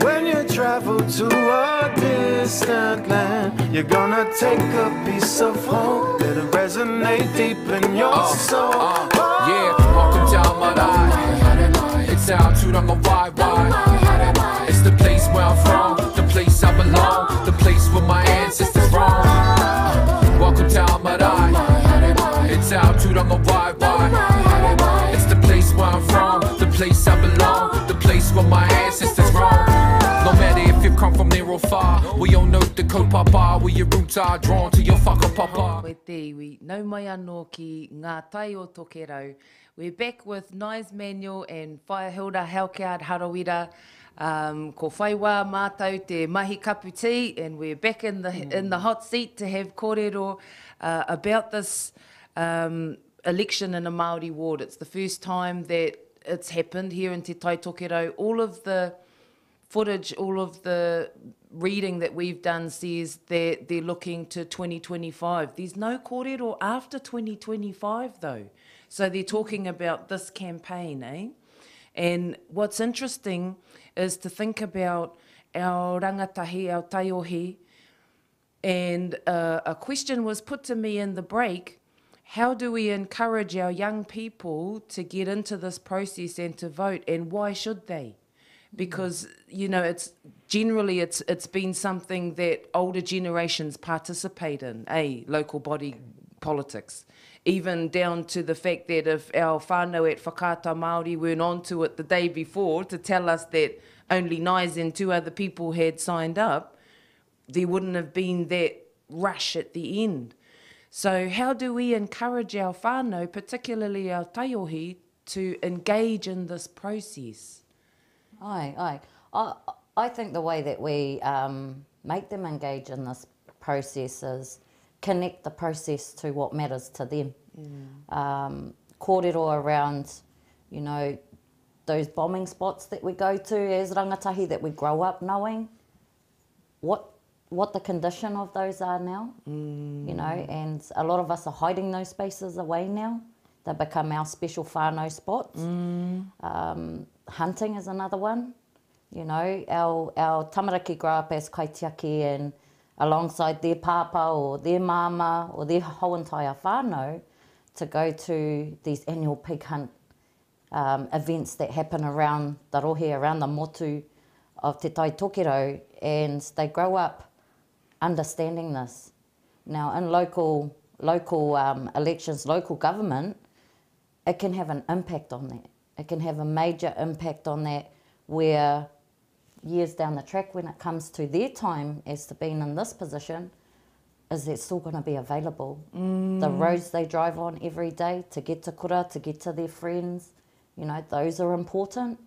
When you travel to a distant land, you're gonna take a piece of home that'll resonate deep in your soul. Yeah, welcome down Māori. It's our Turanga Wai. It's the place where I'm from, the place I belong, the place where my ancestors roam. Welcome down Māori. It's our Turanga Wai. It's the place where I'm from, the place I belong, the place where my ancestors roam. No matter if you come from near or far, we all know the kaupapa, where your roots are drawn to your whakapapa. Koe te iwi, nau mai anō ki Ngā Tai O Tokerau. We're back with Nyze, Manuel and Hilda Halkyard-Harawira. Ko whaiwa mātou te mahi kaputi, and we're back in the hot seat to have kōrero about this election in a Māori ward. It's the first time that it's happened here in Te Tai Tokerau. All of the footage, all of the reading that we've done says that they're looking to 2025. There's no kōrero after 2025 though. So they're talking about this campaign, eh? And what's interesting is to think about our rangatahi, our taiohi, and a question was put to me in the break: how do we encourage our young people to get into this process and to vote, and why should they? Because, you know, it's been something that older generations participate in, local body politics. Even down to the fact that if our whānau at Whakaata Māori weren't onto it the day before to tell us that only Nyze and 2 other people had signed up, there wouldn't have been that rush at the end. So how do we encourage our whānau, particularly our taiohi, to engage in this process? I think the way that we make them engage in this process is connect the process to what matters to them. Kōrero around, you know, those bombing spots that we go to as rangatahi that we grow up knowing what the condition of those are now, you know, and a lot of us are hiding those spaces away now. They become our special whānau spots. Hunting is another one. You know, our tamariki grow up as kaitiaki and alongside their papa or their mama or their whole entire whānau to go to these annual pig hunt events that happen around the rohe, around the motu of Te Tai Tokerau, and they grow up understanding this. Now, in local elections, local government, it can have an impact on that. It can have a major impact on that, where years down the track, when it comes to their time as to being in this position, is that still going to be available? The roads they drive on every day to get to kura, to get to their friends, you know, those are important,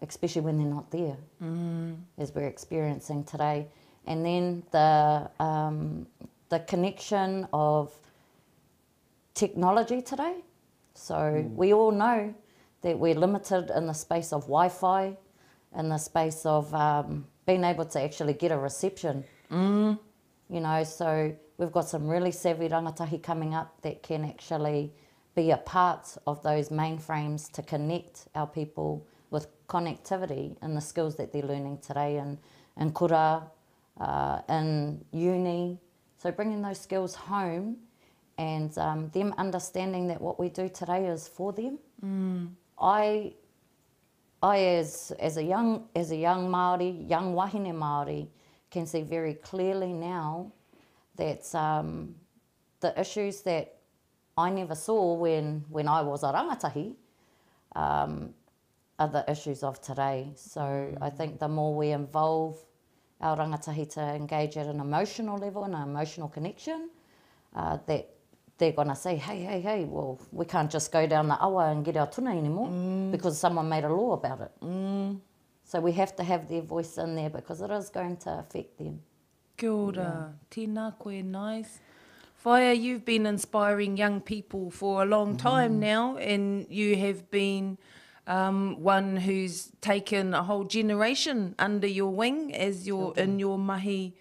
especially when they're not there, as we're experiencing today. And then the connection of technology today. So we all know that we're limited in the space of Wi-Fi, in the space of being able to actually get a reception. You know, so we've got some really savvy rangatahi coming up that can actually be a part of those mainframes to connect our people with connectivity and the skills that they're learning today in kura, in uni. So bringing those skills home and them understanding that what we do today is for them. I as a young Māori, young wahine Māori, can see very clearly now that the issues that I never saw when I was a rangatahi are the issues of today. So I think the more we involve our rangatahi to engage at an emotional level and an emotional connection, that they're going to say, hey, well, we can't just go down the awa and get our tuna anymore because someone made a law about it. So we have to have their voice in there because it is going to affect them. Kia ora. Tēnā koe, Nyze. Whaia, you've been inspiring young people for a long time now, and you have been one who's taken a whole generation under your wing as you're in your mahi,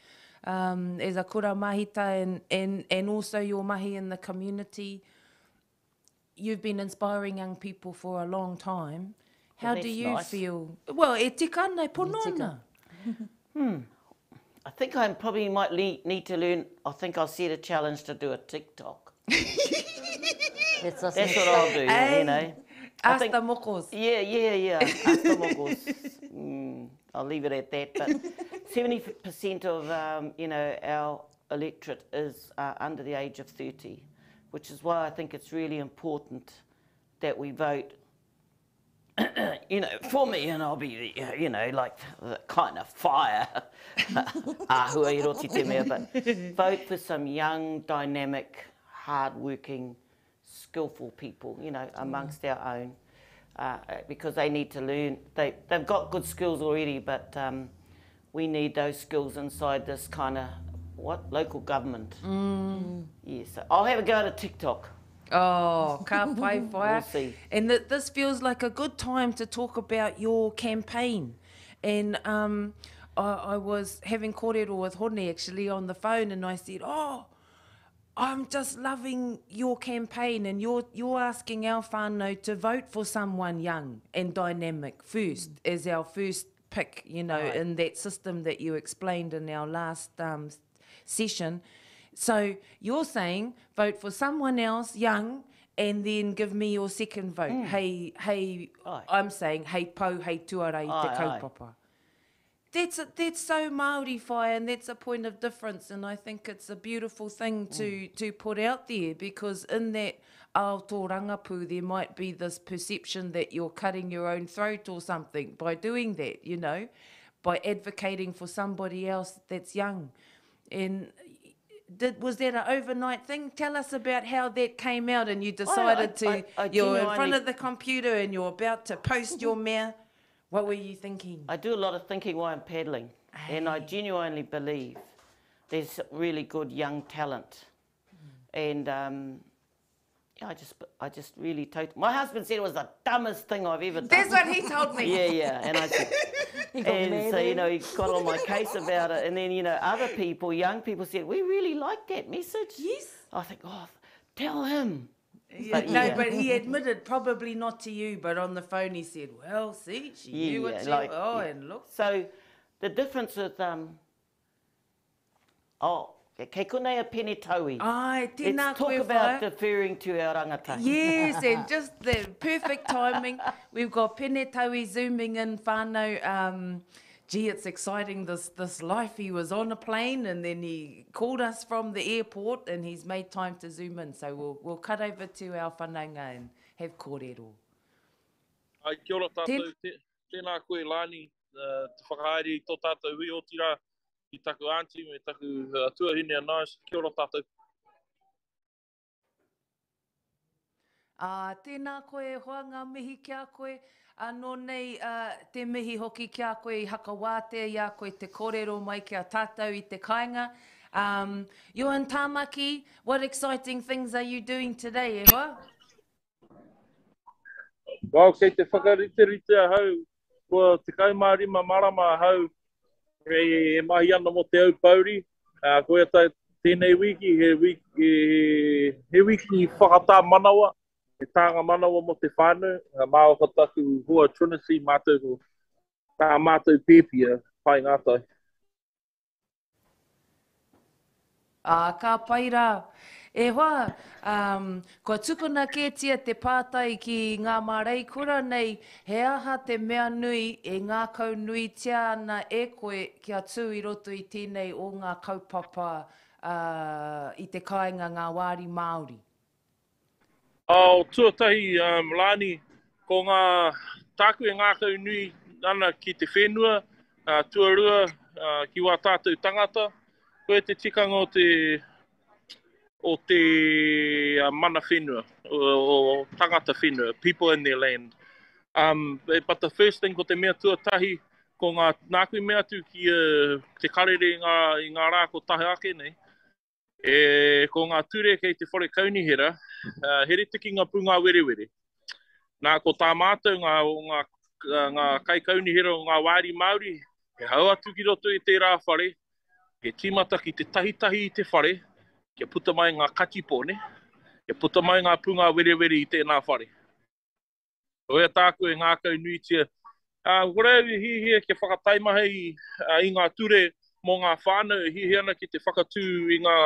as a kura mahita, and also your mahi in the community. You've been inspiring young people for a long time. How do you feel? Well, e tika nei ponona. I think I probably might need to learn. I think I'll set a challenge to do a TikTok. That's what I'll do, you know. Ask the mokos. Yeah. Ask the mokos. I'll leave it at that. But 70% of, you know, our electorate is under the age of 30, which is why I think it's really important that we vote, you know, for me, and I'll be, you know, like the kind of fire, ahua I roti te mea, but vote for some young, dynamic, hard-working, skillful people, you know, amongst our own, because they need to learn. They've got good skills already, but we need those skills inside this kind of, local government. Yeah, so I'll have a go at TikTok. Oh, ka pai whaia. We'll see. And this feels like a good time to talk about your campaign. And I was having kōrero with Hone actually on the phone, and I said, I'm just loving your campaign, and you're asking our whānau to vote for someone young and dynamic first, as our first pick, you know, in that system that you explained in our last session. So you're saying vote for someone else young and then give me your second vote. Hey, I'm saying hey pau, hey tuarei te kaupapa. That's so Māori whaia, and that's a point of difference, and I think it's a beautiful thing to put out there, because in that aoto rangapu there might be this perception that you're cutting your own throat or something by doing that, you know, by advocating for somebody else that's young. And was that an overnight thing? Tell us about how that came out, and you decided you're in front of the computer and you're about to post your mea. What were you thinking? I do a lot of thinking while I'm paddling, and I genuinely believe there's really good young talent. And I just really my husband said it was the dumbest thing I've ever done. That's what he told me. Yeah. And I said, and so, you know, he got on my case about it. And then, you know, other people, young people said, we really like that message. Yes. I think, tell him. Yeah, but he admitted, probably not to you, but on the phone he said, well, see, she knew what she and look. So the difference with, kei konei a Penetaui. Let's talk about deferring to our rangatahi. Yes, and just the perfect timing. We've got Penetaui zooming in whānau gee, it's exciting, this life. He was on a plane and then he called us from the airport and he's made time to zoom in. So we'll cut over to our whanaunga and have kōrero. Ai, kia ora tātou, tēnā koe Lahni, te whakaari tō tātou hui o tira, i taku auntie, me taku tuahine a Nyze, kia ora tātou. Tēnā koe hoa ngā mihi kia koe, anō nei te mihi hoki kia koe I hakawātea ia koe te kōrero mai kia tātou I te kāinga. You're in Tāmaki, what exciting things are you doing today, e hoa? Wau, kei te whakarite a hau, kua te kaumārima marama a hau, e mahi ana mo te au pauri, koe tai tēnei wiki, he wiki whakatā manawa, e tānga manawa mo te whānau, mā o kataku hua Trinity mātou, tā mātou pēpia, pai ngātai. Ka pai rā. E hoa, kua tukuna kētia te pātai ki ngā mārei kura nei, he aha te mea nui e ngā kau nui tia ana e koe kia tū I roto I tēnei o ngā kaupapa I te kāinga ngā wāri Māori. O tuatahi, Lahni, ko ngā tāku e ngā kau nui ana ki te whenua, tuarua, ki wā tātou tangata, koe te tikanga o te mana whenua, o tangata whenua, people in their land. But the first thing ko te mea tuatahi, ko ngā nākui mea tu ki te karere I ngā rā ko tahe ake nei, ko ngā ture kei te whare kaunihera, here tiki ngā punga werewere. Nā ko tā mātou ngā kai kaunihera o ngā wāri Māori, he hau atu ki roto I te rā whare, he timata ki te tahitahi I te whare, kia puta mai ngā kaki pōne, kia puta mai ngā punga werewere I tēnā whare. Oia tāku e ngā kau nui tia. Warau hihia kia whakataimaha I ngā ture mō ngā whānau, hihia ana ki te whakatū I ngā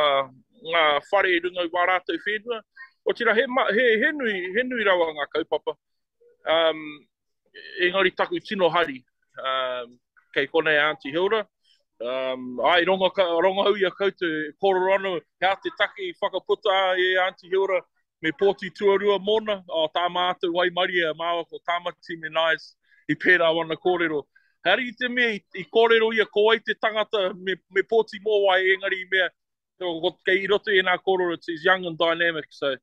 whare runga wā rātou whenua. O tira, he nui rawa ngā kaupapa. Engari taku tino hari, kei konei Auntie Hilda. Ai, ronga hui a koutou, kōrero anu, hea te take I whakaputa e Auntie Hilda, me pōti tuarua mōna, o tā mātou wai maria, māua ko tāmati me Nyze, I pērā wana kōrero. Hari te mea, I kōrero ia ko ai te tangata, me pōti mō wai engari mea, kei I roto I nā kōrero, it's young and dynamic, so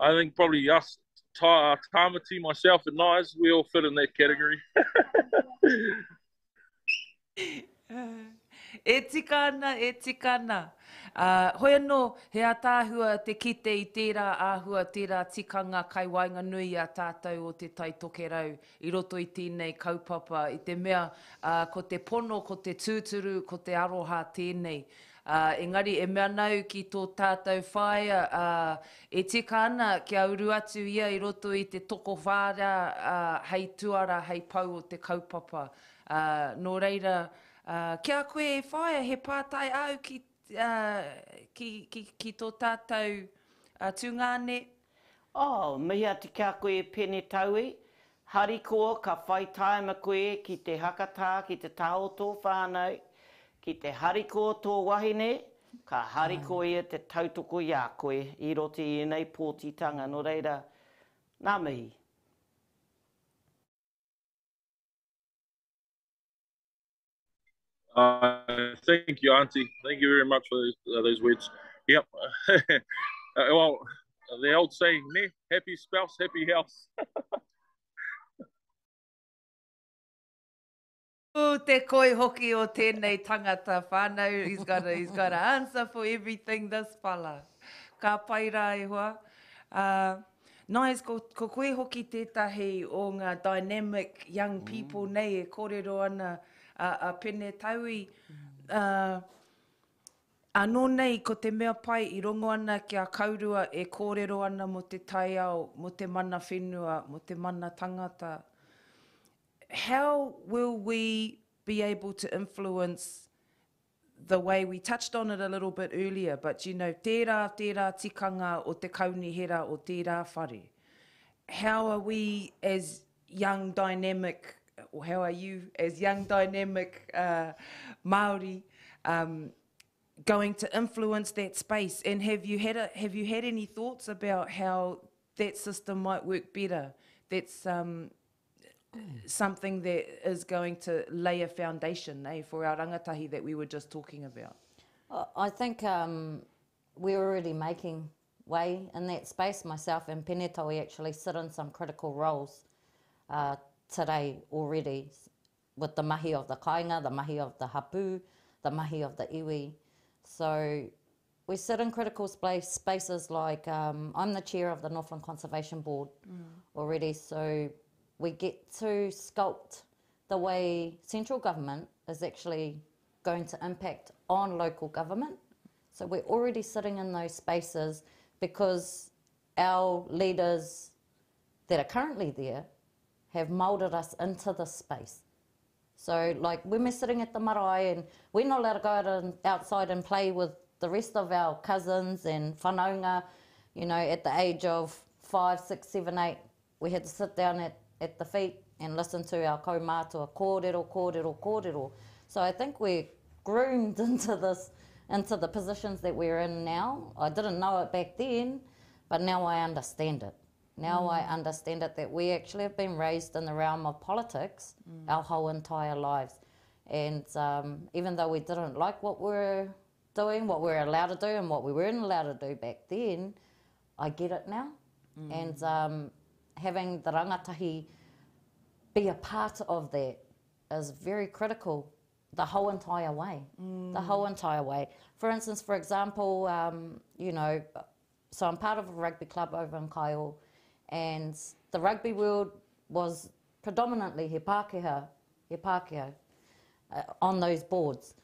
I think probably us, tāmati, myself and Nyze, we all fit in that category. E tika ana. Hoi anō, he atāhua te kite I tērā āhua, tērā tikanga kai wainga nui a tātou o te Tai Tokerau, I roto I tēnei kaupapa, I te mea ko te pono, ko te tūturu, ko te aroha tēnei. Engari, e mea nau ki tō tātou whaia, e tika ana kia uru atu ia I roto I te toko whāra, hei tuara, hei pau o te kaupapa. Nō reira, kia koe e whaia he pātai au ki tō tātou tūngāne? Mihia te kia koe Penetaui, harikoa ka whai taima koe ki te hakatā, ki te taoto whānau, ki te harikoa tō wahine, ka harikoa ia te tautoko ia koe I roto I nei pōtitanga. Nō reira, nā mihi. Thank you, Auntie. Thank you very much for those words. Yep. Well, the old saying, ne? Happy spouse, happy house. Te koi hoki o tēnei tangata whānau. He's got an answer for everything, this fella. Ka pai rā e hoa. Nyze, ko koe hoki tētahi o ngā dynamic young people nei e kōrero ana a Penetaui. Anō nei, ko te mea pai I rongo ana kia kaurua e kōrero ana mo te tai ao, mo te mana whenua, mo te mana tangata. How will we be able to influence the way we touched on it a little bit earlier, but you know, tērā tikanga o te kaunihera o tērā whare. How are we as young, dynamic or how are you as young dynamic Māori going to influence that space? And have you had any thoughts about how that system might work better? That's something that is going to lay a foundation, for our rangatahi that we were just talking about. I think we're already making way in that space. Myself and Penetaui actually sit in some critical roles today already, with the mahi of the kāinga, the mahi of the hapu, the mahi of the iwi. So we sit in critical spaces like, I'm the chair of the Northland Conservation Board already, so we get to sculpt the way central government is actually going to impact on local government. So we're already sitting in those spaces because our leaders that are currently there have moulded us into this space. So like when we're sitting at the marae and we're not allowed to go out outside and play with the rest of our cousins and whanaunga, you know, at the age of 5, 6, 7, 8, we had to sit down at the feet and listen to our kaumātua, kōrero, kōrero, kōrero. So I think we're groomed into the positions that we're in now. I didn't know it back then, but now I understand it. Now I understand it, that we actually have been raised in the realm of politics our whole entire lives. And even though we didn't like what we were doing, what we were allowed to do and what we weren't allowed to do back then, I get it now. And having the rangatahi be a part of that is very critical the whole entire way, the whole entire way. For instance, for example, you know, so I'm part of a rugby club over in Kaiō, and the rugby world was predominantly he Pākehā on those boards.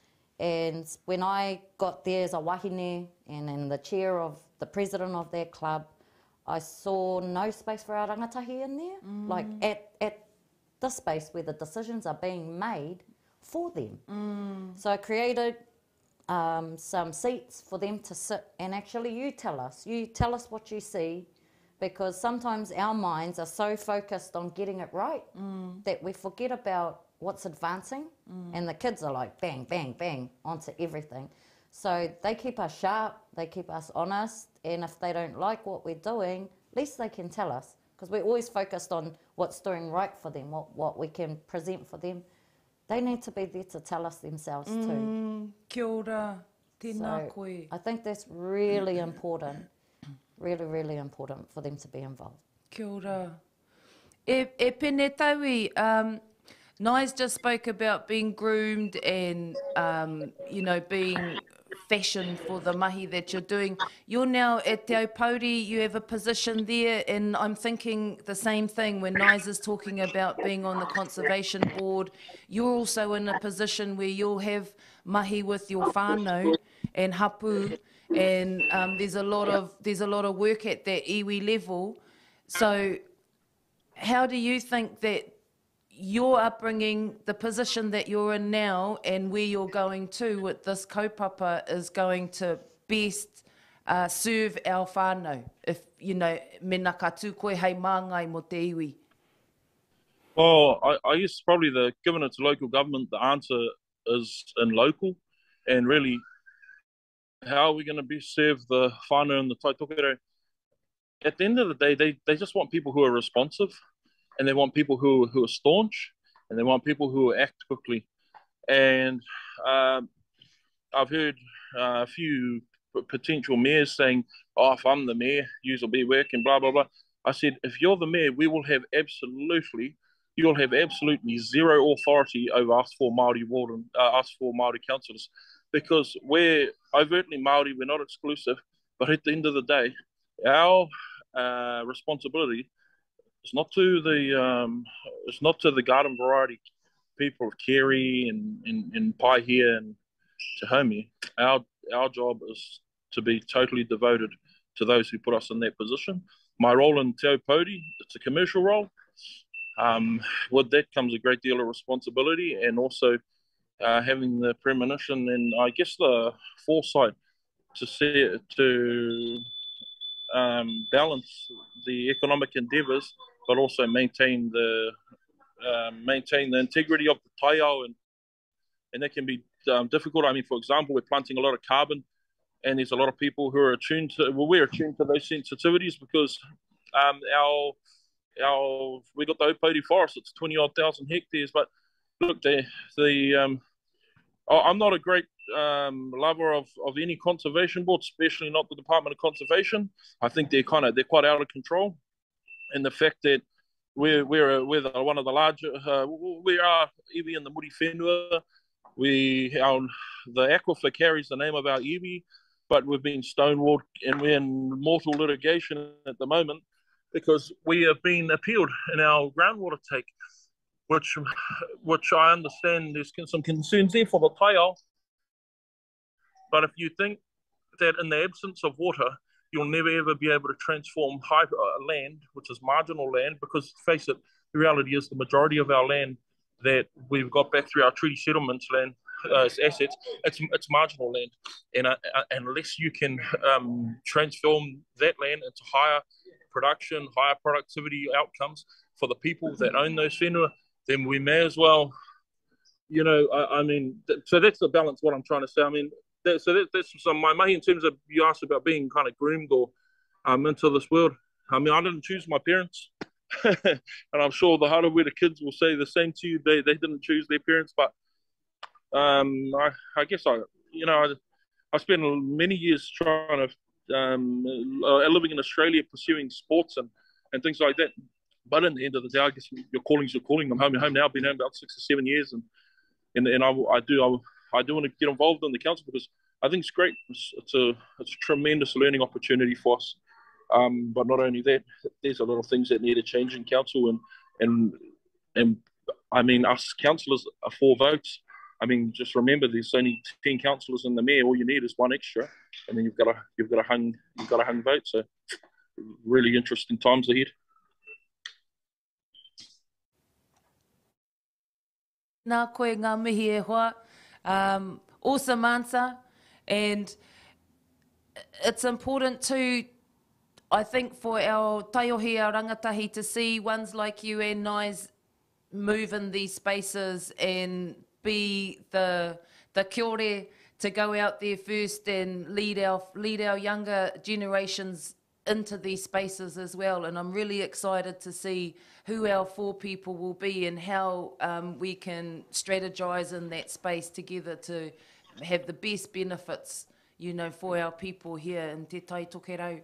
And when I got there as a wahine and the chair of the president of that club, I saw no space for our rangatahi in there, like at the space where the decisions are being made for them. So I created some seats for them to sit and actually you tell us what you see, because sometimes our minds are so focused on getting it right that we forget about what's advancing, and the kids are like bang, bang, bang onto everything. So they keep us sharp, they keep us honest, and if they don't like what we're doing, at least they can tell us, because we're always focused on what's doing right for them, what we can present for them. They need to be there to tell us themselves too. Kia ora, tēnā koe. I think that's really important, really, really important for them to be involved. Kia ora. E Penetaui, Nyze just spoke about being groomed and, you know, being fashioned for the mahi that you're doing. You're now at Te Aupauri, you have a position there, and I'm thinking the same thing when Nyze is talking about being on the conservation board. You're also in a position where you'll have mahi with your whānau and hapu, and there's a lot of work at that iwi level. So how do you think that your upbringing, the position that you're in now and where you're going to with this kaupapa is going to best serve our whānau? If, you know, mena ka tū koe hei māngai mo te iwi. Well, I guess probably given it's local government, the answer is in local, and really how are we going to best serve the whānau and the Tai Tokerau? At the end of the day, they just want people who are responsive, and they want people who are staunch, and they want people who act quickly. And I've heard a few potential mayors saying, oh, if I'm the mayor, you will be working, blah, blah, blah. I said, if you're the mayor, you'll have absolutely zero authority over us for Māori councillors, because we're overtly Māori, we're not exclusive, but at the end of the day, our responsibility it's not to the garden variety people of Kerry and Paihia and Te Haumi. Our job is to be totally devoted to those who put us in that position. My role in Te Aupauri, it's a commercial role. With that comes a great deal of responsibility, and also having the premonition and I guess the foresight to balance the economic endeavours, but also maintain maintain the integrity of the Tai O, and that can be difficult. I mean, for example, we're planting a lot of carbon, and there's a lot of people who are attuned to, well, we're attuned to those sensitivities because we got the Opoti forest, it's 20,000 hectares, but look, I'm not a great lover of any conservation board, especially not the Department of Conservation. I think they're quite out of control, and the fact that we're one of the larger, we are iwi in the Muri Whenua. The aquifer carries the name of our iwi, but we've been stonewalled and we're in mortal litigation at the moment because we have been appealed in our groundwater take, which I understand there's some concerns there for the Tai O. But if you think that in the absence of water, you'll never ever be able to transform land, which is marginal land, because face it, the reality is the majority of our land that we've got back through our treaty settlements land assets, it's marginal land, and unless you can transform that land into higher production, higher productivity outcomes for the people that own those whenua, then we may as well, I mean, so that's the balance. What I'm trying to say. I mean, that's some my mahi in terms of you asked about being kind of groomed or into this world. I mean, I didn't choose my parents, and I'm sure the Harawira kids will say the same to you. They didn't choose their parents, but I guess I spent many years trying to living in Australia, pursuing sports and things like that. But in the end of the day, I guess your calling's your calling. I'm home now. I've been home about 6 or 7 years, and I do want to get involved in the council because I think it's great. It's a tremendous learning opportunity for us. But not only that, there's a lot of things that need to change in council, and I mean, us councillors are 4 votes. I mean, just remember, there's only 10 councillors in the mayor. All you need is 1 extra, and then you've got a hung vote. So, really interesting times ahead. Nā koe ngā mihi e hoa. Awesome answer, and it's important too, I think, for our taiohi, our rangatahi, to see ones like you and Nyze move in these spaces and be the kiore to go out there first and lead our younger generations into these spaces as well. And I'm really excited to see who our 4 people will be and how we can strategize in that space together to have the best benefits, for our people here in Te Tai Tokerau.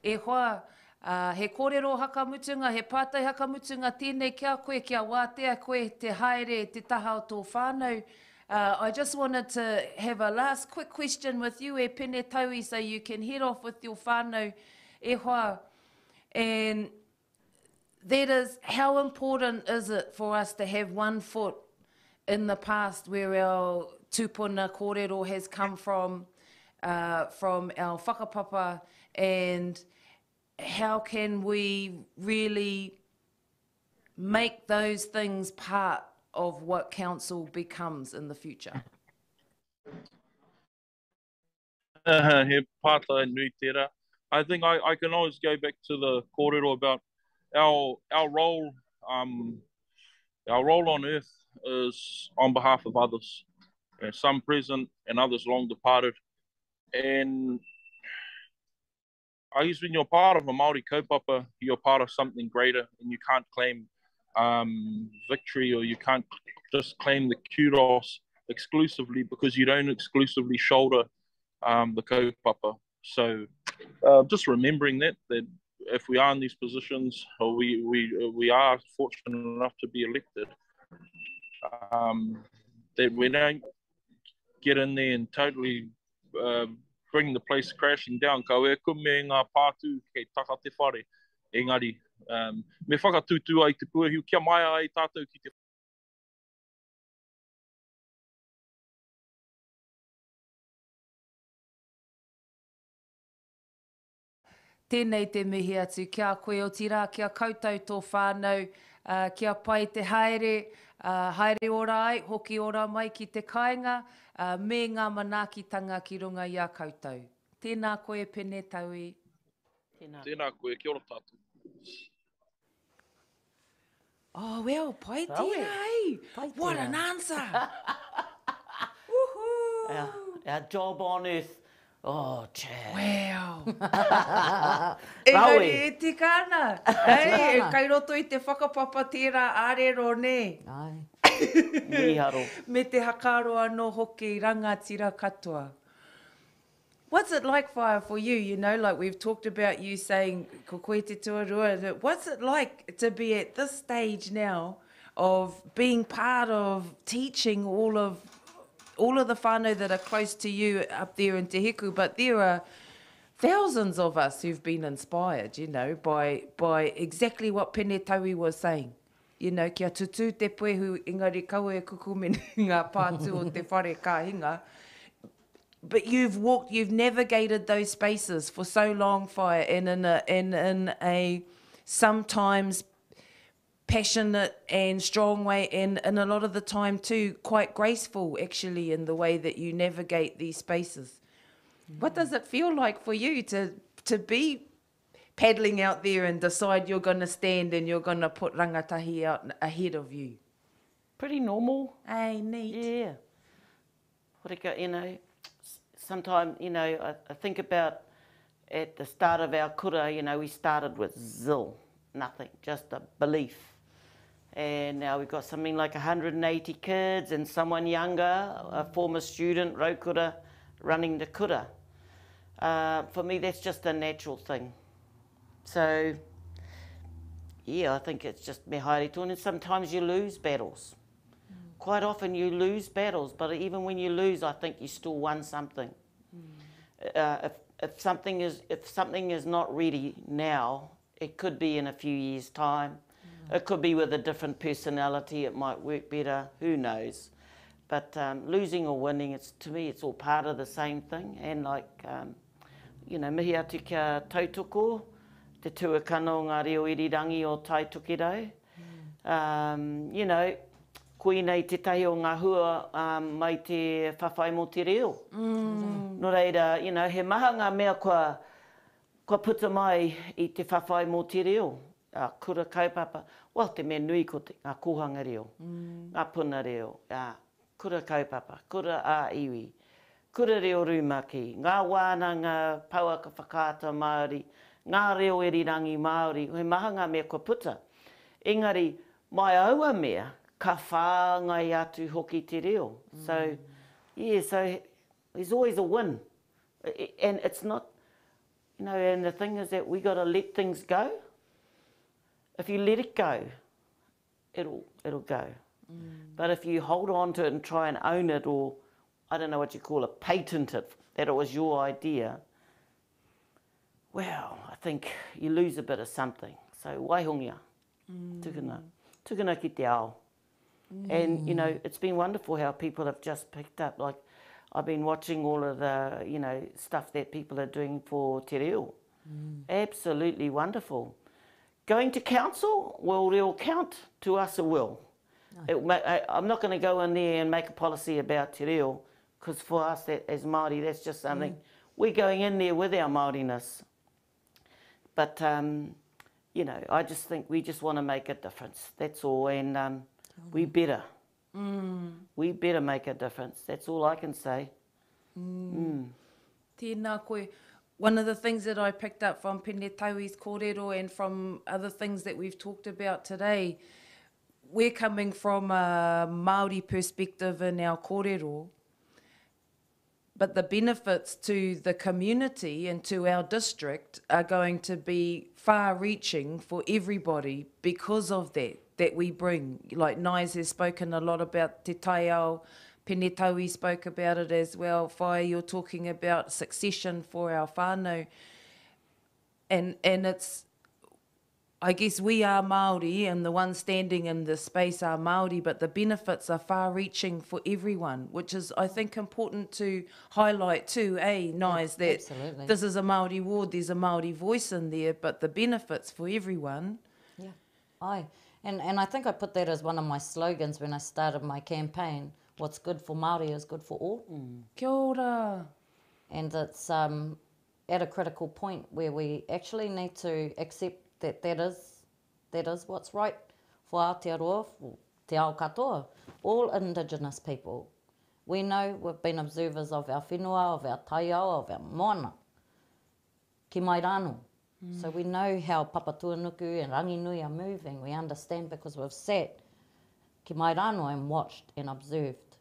E hoa, he kōrero hakamutunga, he pātai hakamutunga tēnei kia koe, kia wātea koe, te haere, te taha o tō whānau. I just wanted to have a last quick question with you, e Penetaui, so you can head off with your whānau, e hoa. And that is, how important is it for us to have 1 foot in the past where our tūpuna kōrero has come from our whakapapa, and how can we really make those things part of what council becomes in the future? He pātai nui tērā. I think I can always go back to the kōrero about our role. Our role on earth is on behalf of others, some present and others long departed. And I guess when you're part of a Māori kaupapa, you're part of something greater, and you can't claim victory, or you can't just claim the kudos exclusively, because you don't exclusively shoulder the kaupapa. So just remembering that if we are in these positions, or we are fortunate enough to be elected, that we don't get in there and totally bring the place crashing down. Ka ue kume ngā pātū kei taka te whare. Engari, me whakatūtū ai te puahiu, kia mai ai tātou ki te Tēnei te mihi atu, kia koe o tira, kia koutou tō whānau, kia pai te haere, haere ora ai, hoki ora mai ki te kāinga, me ngā manaakitanga ki runga i a koutou. Tēnā koe Penetaui. Tēnā koe, kia ora tātou. Oh, well, pai Rawe. tira, hey. Pai What tira. an answer. Woohoo. Our job on earth. Oh, Chad. Wow. Rawe. Engari e tikana. Hey, tikana. kai roto I te whakapapa tira arero ne. Ai. Miharo. Me te hakaro anō hoki rangatira katoa. What's it like, Whaia, for you? You know, like we've talked about you saying, ko koe te tuarua. What's it like to be at this stage now of being part of teaching all of the whānau that are close to you up there in Te Heku, but there are thousands of us who've been inspired, you know, by exactly what Penetaui was saying. You know, kia tutu te puehu engari kaua e kukumene ngā pātu o te whare kāhinga. But you've navigated those spaces for so long, Whaia, and in a sometimes passionate and strong way, and a lot of the time too, quite graceful actually in the way that you navigate these spaces. What does it feel like for you to be paddling out there and decide you're going to stand and you're going to put rangatahi out ahead of you? Pretty normal. Hey, neat. Yeah. Horeka, you know, sometimes, you know, I think about at the start of our kura, you know, we started with zil, nothing, just a belief. And now we've got something like 180 kids and someone younger, a former student, Raukura, running the kura. For me, that's just a natural thing. So, yeah, I think it's just me haere tōna. And sometimes you lose battles. Quite often you lose battles, but even when you lose, I think you still won something. If something is not ready now, it could be in a few years' time. It could be with a different personality. It might work better. Who knows? But losing or winning, to me, it's all part of the same thing. And like, you know, mihi atu kia tautoko, te tuakano ngā reo irirangi o Tai Tokerau. You know, koinei te tahi o ngā hua mai te whawhai mo te reo. No reira, you know, he maha ngā mea kua puta mai I te whawhai mo te reo. Kura kaupapa, well, te mea nui ko te ngā kohanga reo, ngā puna reo, kura kaupapa, kura a iwi, kura reo rumaki, ngā wānanga pauaka whakaata Māori, ngā reo irirangi Māori, he maha ngā mea kua puta. Engari, mai aua mea, ka whāngai atu hoki te reo. So, yeah, so there's always a win. And it's not, you know, and the thing is that we got to let things go. If you let it go, it'll go. But if you hold on to it and try and own it, or I don't know what you call it, patent it, that it was your idea, well, I think you lose a bit of something. So waihongia, tukuna ki te ao. And, you know, it's been wonderful how people have just picked up. Like, I've been watching all of the, you know, stuff that people are doing for te reo. Absolutely wonderful. Going to council, well, it'll count to us, it will. I'm not going to go in there and make a policy about te reo, because for us, as Māori, that's just something. We're going in there with our Māoriness. But, you know, I just think we just want to make a difference, that's all. And we better. We better make a difference, that's all I can say. Tēnā koe. One of the things that I picked up from Penetaui's kōrero and from other things that we've talked about today, we're coming from a Māori perspective in our kōrero, but the benefits to the community and to our district are going to be far-reaching for everybody because of that we bring. Like Nyze has spoken a lot about te tai ao, Penetaui spoke about it as well. Whaia, you're talking about succession for our whānau. And it's, I guess we are Māori and the ones standing in this space are Māori, but the benefits are far-reaching for everyone, which is, I think, important to highlight too, Nyze, that absolutely. This is a Māori ward, there's a Māori voice in there, but the benefits for everyone. Yeah, aye. And I think I put that as one of my slogans when I started my campaign. What's good for Māori is good for all. Kia ora. And it's at a critical point where we actually need to accept that is what's right for Aotearoa, for te ao katoa, all Indigenous people. We know we've been observers of our whenua, of our tai ao, of our moana, ki mai rano. So we know how Papatuanuku and Ranginui are moving. We understand because we've sat ki mai rano and watched and observed.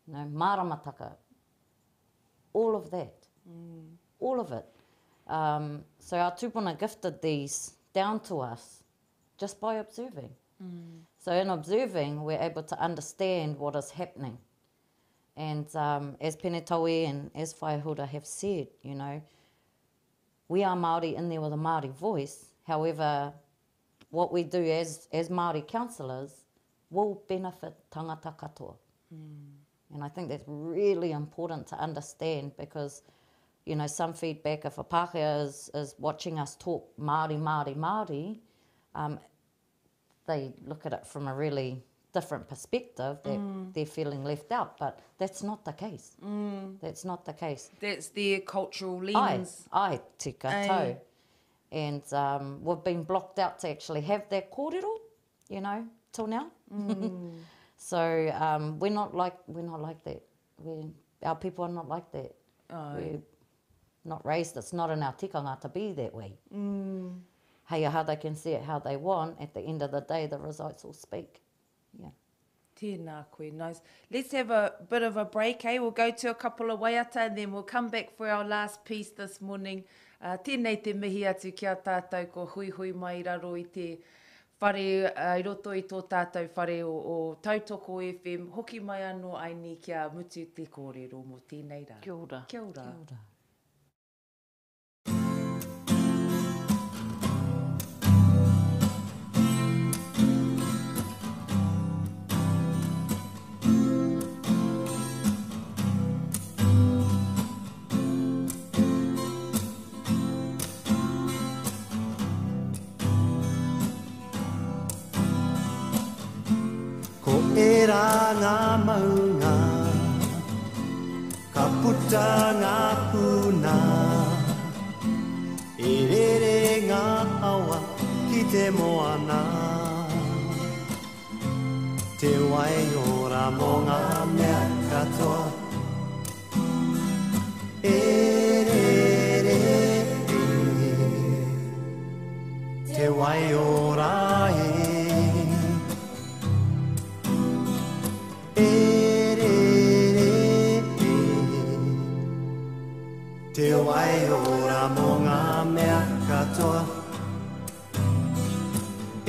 You know, maramataka, all of that, all of it. So our tupuna gifted these down to us just by observing. So in observing, we're able to understand what is happening. And as Penetaui and as Whai Hilda have said, you know, we are Māori in there with a Māori voice. However, what we do as Māori councillors will benefit tangata katoa. And I think that's really important to understand because, you know, some feedback if a Pākehā is watching us talk Māori, Māori, Māori, they look at it from a really different perspective, that they're feeling left out, but that's not the case. That's not the case. That's their cultural lens. Ai, tika tau. And we've been blocked out to actually have that kōrero, you know, till now. So we're not like that. Our people are not like that. We're not raised, it's not in our tikanga to be that way. Hey, how they can see it how they want, at the end of the day, the results will speak. Yeah. Tēnā koe, nice. Let's have a bit of a break, eh? We'll go to a couple of waiata and then we'll come back for our last piece this morning. Tēnei te mihi atu ki a tātou ko hui hui mai raro i te whare, i roto i tō tātou whare o Tautoko FM. Hoki mai anō aini kia mutu te kōrero mō tēnei rā. Kia ora. Kia ora. Kia ora. Era ngā maunga, ka puta ngā puna, e rere ngā awa ki te moana. Te wai ora mō ngā mea katoa, e rere te wai ora e. Te wai ora mō ngā mea katoa, e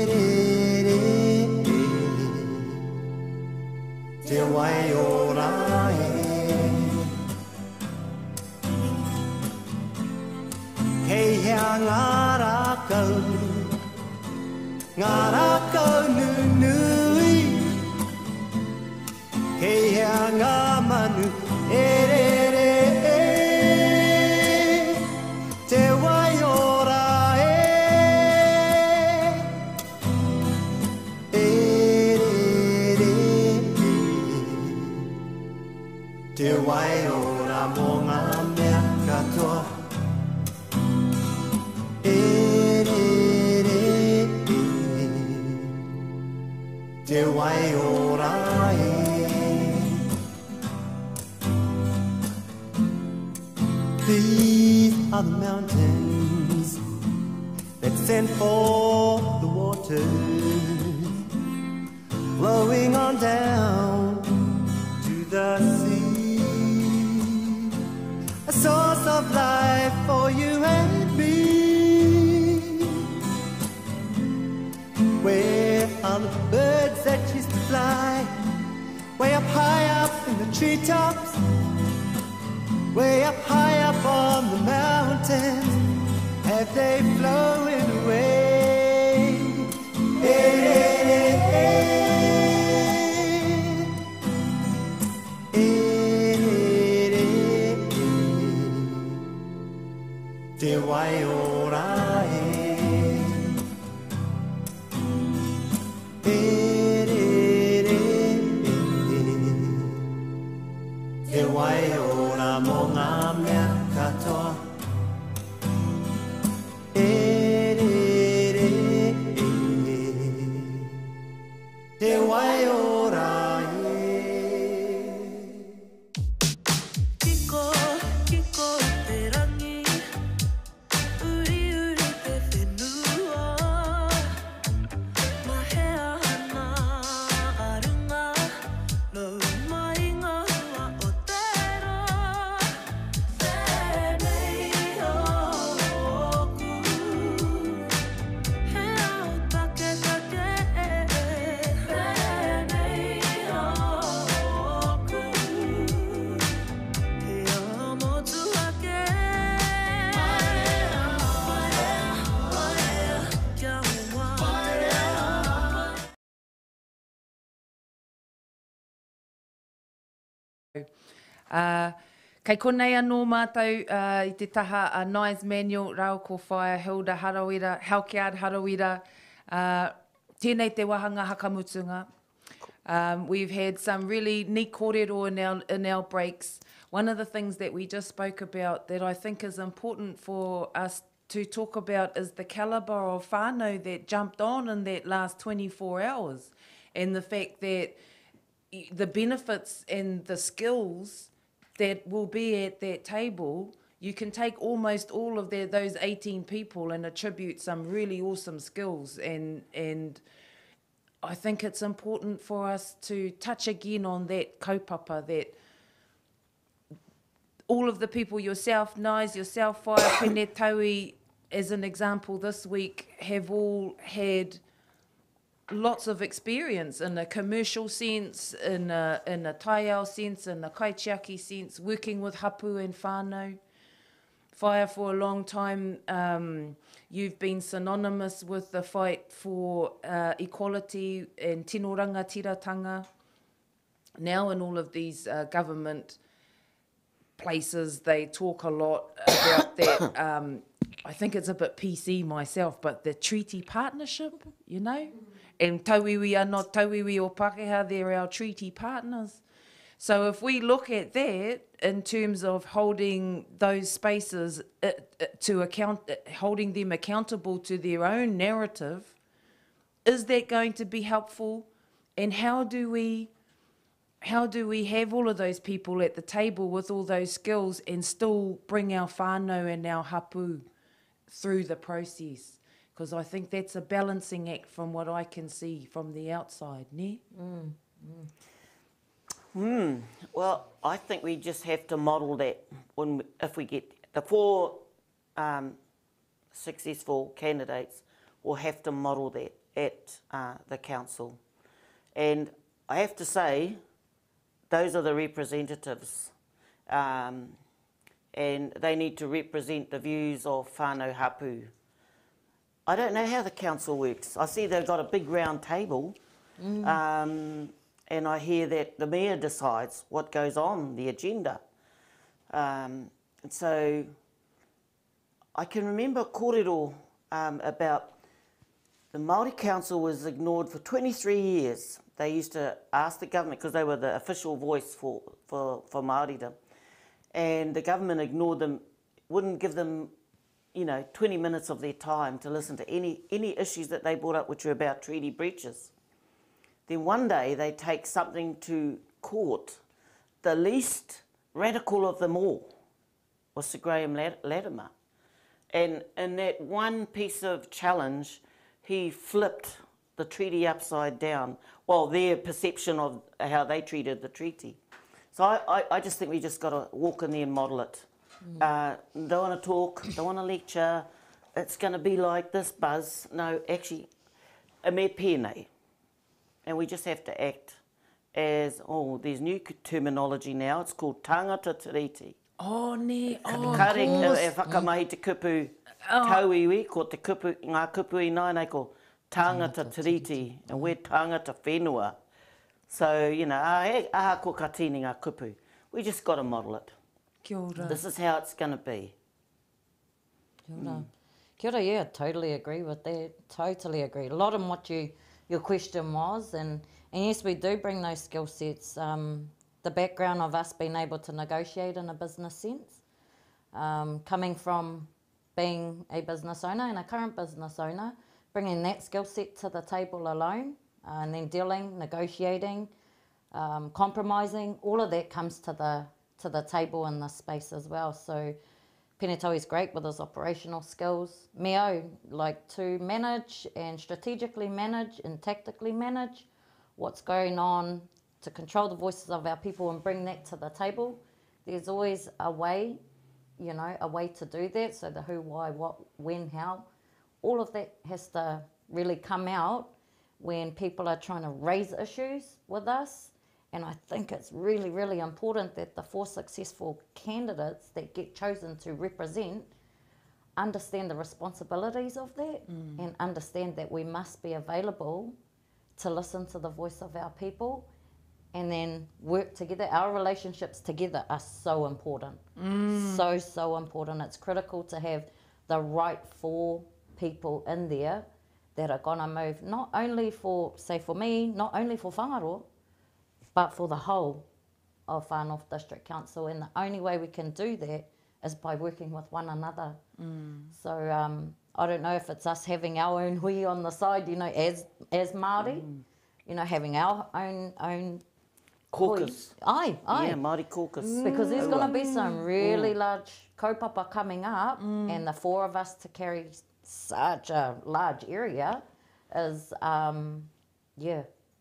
re re e. Te wai ora e. Kei hea ngā rākau nunui. Kei hea ngā manu, e re re e. Te wai ora e. E re re e. Te wai ora mō ngā mea katoa. E re re e. Te wai ora e. These are the mountains that send forth the waters, flowing on down to the sea, a source of life for you and me. Where are the birds that used to fly, way up high up in the treetops? Way up high up on the mountains, have they flown away? Hey, hey, hey, hey, hey, hey, hey. Te wai ora e. Hey, hey, hey, hey. Te wai ora mō ngā mea katoa. E re re e. Kei konei anō mātou I te taha a Nyze Manuel rau ko whaia Hilda Halkyard-Harawira. Tēnei te wahanga hakamutunga. We've had some really neat kōrero in our breaks. One of the things that we just spoke about that I think is important for us to talk about is the calibre of whānau that jumped on in that last 24 hours, and the fact that the benefits and the skills that will be at that table, you can take almost all of those 18 people and attribute some really awesome skills, and I think it's important for us to touch again on that kaupapa, that all of the people, yourself, Nyze, yourself, Whaia, Penetaui, as an example this week, have all had lots of experience in a commercial sense, in a taiao sense, in a kaitiaki sense, working with hapu and whānau. Whaia, for a long time, you've been synonymous with the fight for equality and tino rangatiratanga. Now in all of these government places, they talk a lot about that. I think it's a bit PC myself, but the treaty partnership, you know? And tauiwi are not tauiwi o Pākehā, they're our treaty partners. So if we look at that in terms of holding those spaces to account, holding them accountable to their own narrative, is that going to be helpful? And how do we have all of those people at the table with all those skills and still bring our whānau and our hapu through the process? Because I think that's a balancing act from what I can see from the outside, ne? Well, I think we just have to model that if we get the 4 successful candidates, will have to model that at the council. And I have to say, those are the representatives, and they need to represent the views of whānau hapu. I don't know how the council works. I see they've got a big round table, and I hear that the mayor decides what goes on the agenda. So I can remember kōrero about the Māori Council was ignored for 23 years. They used to ask the government, because they were the official voice for Māoridom, and the government ignored them, wouldn't give them 20 minutes of their time to listen to any issues that they brought up which were about treaty breaches. Then one day they take something to court. The least radical of them all was Sir Graham Latimer. And in that one piece of challenge, he flipped the treaty upside down, well, their perception of how they treated the treaty. So I just think we just got to walk in there and model it. Don't want to talk, don't want to lecture, it's going to be like this buzz. No, actually, a me pēnei. And we just have to act as, there's new terminology now, it's called tangata tiriti. Oh, ne, oh, Kare e whakamahi te kupu tauiwi, ko te kupu, ngā kupu I nānei ko tangata tiriti, and we're tangata whenua. So, aha ko ka tini ngā kupu. We just got to model it. Kia ora. This is how it's going to be. Kia ora. Kia ora, yeah, totally agree with that. Totally agree. A lot of what your question was, and yes, we do bring those skill sets. The background of us being able to negotiate in a business sense, coming from being a business owner and a current business owner, bringing that skill set to the table alone, and then dealing, negotiating, compromising, all of that comes to the table in this space as well. So Penetaui is great with his operational skills. Meo, like to manage and strategically manage and tactically manage what's going on, to control the voices of our people and bring that to the table. There's always a way, a way to do that. So the who, why, what, when, how, all of that has to really come out when people are trying to raise issues with us. And I think it's really, really important that the 4 successful candidates that get chosen to represent understand the responsibilities of that and understand that we must be available to listen to the voice of our people and then work together. Our relationships together are so important. So important. It's critical to have the right 4 people in there that are going to move, not only for, say for me, not only for Whangaroa, but for the whole of Far North District Council. And the only way we can do that is by working with one another. So I don't know if it's us having our own hui on the side, you know, as Māori, you know, having our own Caucus. Aye. Yeah, Māori caucus. Because there's going to be some really large kaupapa coming up, and the 4 of us to carry such a large area is,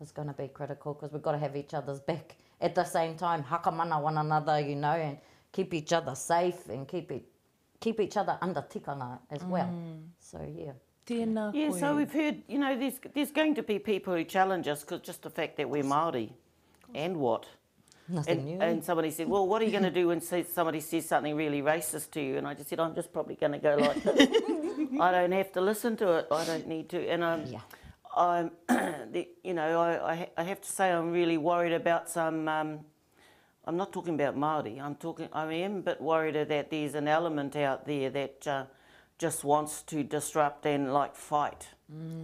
is going to be critical, because we've got to have each other's back at the same time, hakamana one another, you know, and keep each other safe and keep each other under tikanga as well. So, yeah. Tēnā Yeah, koe. so we've heard, you know, there's going to be people who challenge us because just the fact that we're Māori. And what? Nothing new. And somebody said, well, what are you going to do when somebody says something really racist to you? And I just said, I'm just probably going to go like this. I don't have to listen to it. I don't need to. And I'm you know, I have to say I'm really worried about some, I'm not talking about Māori. I am a bit worried that there's an element out there that just wants to disrupt and like fight.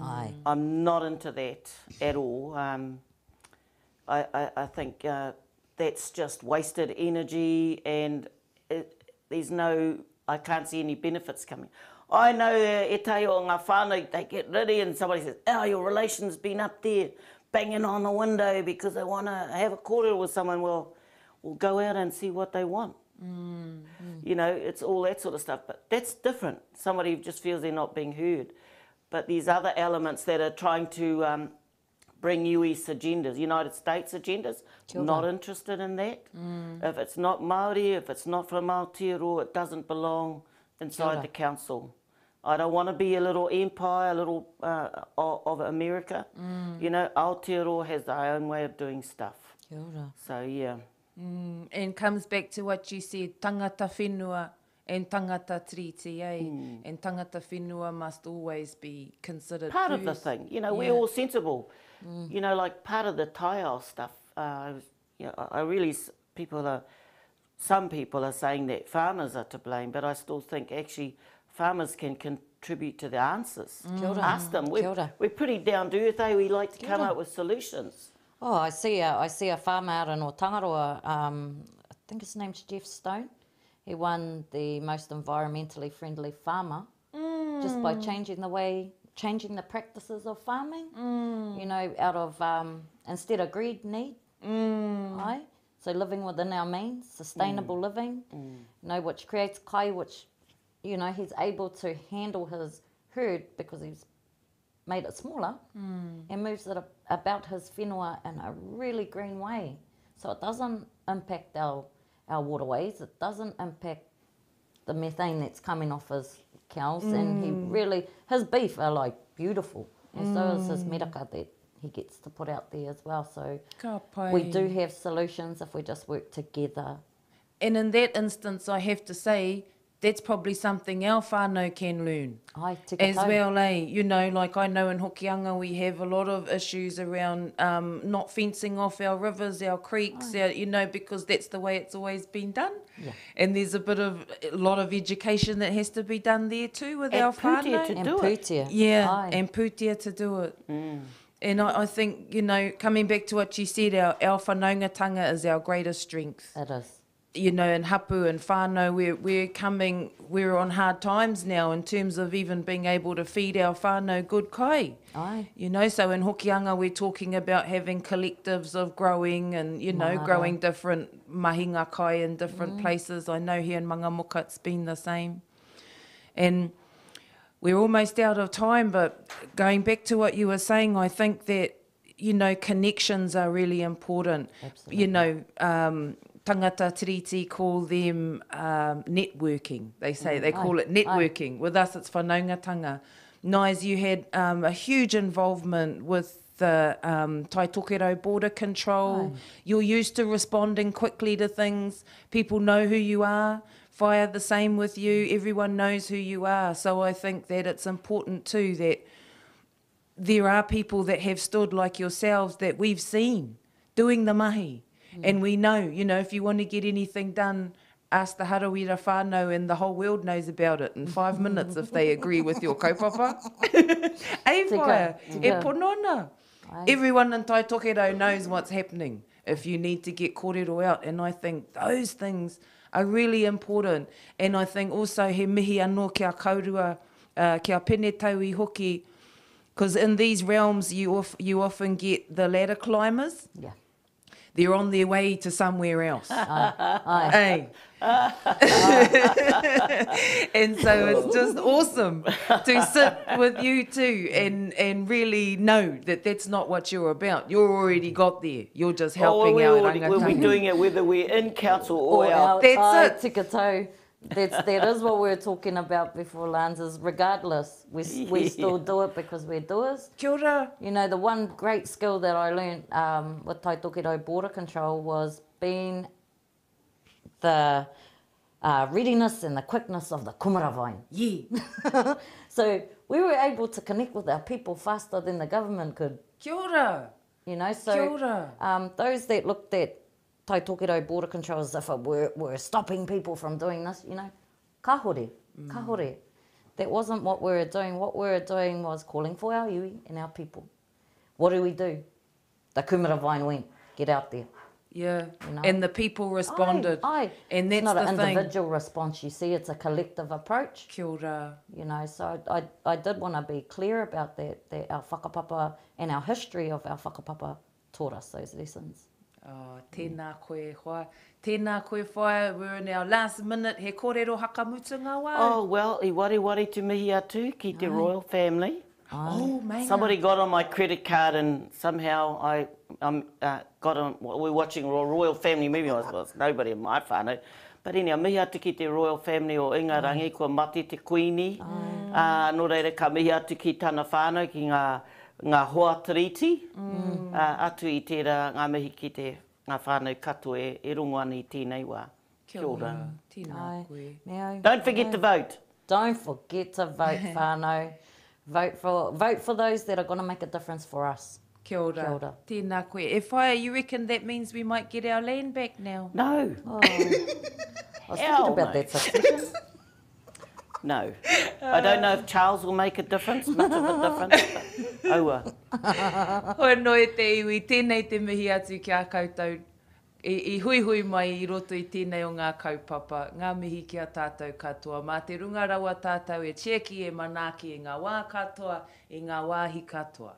Aye. I'm not into that at all. I think that's just wasted energy, and I can't see any benefits coming. I know e tai o ngā whānau, they get ready and somebody says, oh, your relation's been up there banging on the window because they want to have a kōrero with someone. Well, we'll go out and see what they want. You know, it's all that sort of stuff, but that's different. Somebody just feels they're not being heard. But these other elements that are trying to bring US agendas, United States agendas, not interested in that. If it's not Māori, if it's not from Aotearoa, it doesn't belong inside the council. I don't want to be a little empire, of America. You know, Aotearoa has their own way of doing stuff. Kia ora. So, yeah. And comes back to what you said, tangata whenua and tangata tiriti, and tangata whenua must always be considered Part first. of the thing, you know, we're all sensible. You know, like part of the Tai O stuff, you know, some people are saying that farmers are to blame, but I still think actually farmers can contribute to the answers. Ask them. We're pretty down to earth, we like to come up with solutions. Oh, I see a farmer out in Otangaroa, I think his name's Jeff Stone. He won the most environmentally friendly farmer just by changing the practices of farming, you know, out of, instead of greed, need, right? So living within our means, sustainable living, you know, which creates kai, which, you know, he's able to handle his herd because he's made it smaller and moves it about his whenua in a really green way. So it doesn't impact our waterways, it doesn't impact the methane that's coming off his cows, and he really, his beef are like beautiful, and so is his meraka that he gets to put out there as well. So we do have solutions if we just work together. And in that instance, I have to say, that's probably something our whānau can learn as well, You know, like I know in Hokianga we have a lot of issues around not fencing off our rivers, our creeks, you know, because that's the way it's always been done. And there's a lot of education that has to be done there too with our whānau. And pūtea. Yeah, and pūtea to do it. And I think, you know, coming back to what you said, our whanaungatanga is our greatest strength. It is. You know, in hapu and whānau, we're on hard times now in terms of even being able to feed our whānau good kai. You know, so in Hokianga we're talking about having collectives of growing and, you know, growing different mahinga kai in different places. I know here in Mangamuka it's been the same. And we're almost out of time, but going back to what you were saying, I think that, you know, connections are really important. Absolutely. You know, tangata tiriti call them networking. They say they call it networking. With us, it's whanaungatanga. Nyze, you had a huge involvement with the Tai Tokerau border control. You're used to responding quickly to things. People know who you are. Whaia the same with you. Everyone knows who you are. So I think that it's important too that there are people that have stood like yourselves that we've seen doing the mahi. And we know, you know, if you want to get anything done, ask the Harawira whānau and the whole world knows about it in 5 minutes if they agree with your kaupapa. Ei whaia, e ponona. Everyone in Tai Tokerau knows what's happening if you need to get kōrero out. And I think those things are really important. And I think also he mihi anō kia kaurua, kia Penetaui hoki, because in these realms you often get the ladder climbers. Yeah. They're on their way to somewhere else. Aye. And so it's just awesome to sit with you two and really know that that's not what you're about. You're already got there. You're just helping out. We'll be doing it whether we're in council or out. That's it. Tika tau. That is what we were talking about before, Lance, is regardless, we still do it because we're doers. Kia ora. You know, the one great skill that I learned with Tai Tokerau Border Control was being the readiness and the quickness of the kumarawine. Yeah. So we were able to connect with our people faster than the government could. Kia ora. You know, so Kia ora. Those that looked at Tai Tokerau Border Control as if we're stopping people from doing this, you know, kahore, kahore. That wasn't what we were doing. What we were doing was calling for our iwi and our people. What do? The kumarawine went, get out there. Yeah, you know? And the people responded. Aye. And that's it's not the an individual response, you see, it's a collective approach. Kia ora. You know, so I did want to be clear about that our whakapapa and our history of our whakapapa taught us those lessons. Oh, tēnā koe whaia. Tēnā koe whaia. We're in our last minute. He kōrero hakamutunga wā. Oh, well, I wari te mihi atu ki te royal family. Oh, man. Somebody got on my credit card and somehow I got on, we're watching a royal family movie, was nobody in my whānau. But anyhow, mihi atu ki te royal family o Ingarangi, kua mate te kuini. Nō reira ka mihi atu ki tāna whānau, ki ngā hoa tiriti. Atu I tērā ngā mihi ki te ngā whānau katoa e rongo ana I tēnei wā. Kia ora. Tēnā koe. Don't forget to vote. Don't forget to vote, whānau. Vote for those that are going to make a difference for us. Kia ora. Kia ora. Tēnā koe. E whaia, you reckon that means we might get our land back now? No. Oh. I was thinking about that succession. No. I don't know if Charles will make a difference, much of a difference, but aua. Hoi noi te iwi, tēnei te mihi atu ki a koutou. I hui hui mai I roto I tēnei o ngā kaupapa. Ngā mihi ki a tātou katoa. Mā te runga rawa tātou e chieki e manaaki e ngā wā katoa, e ngā wāhi katoa.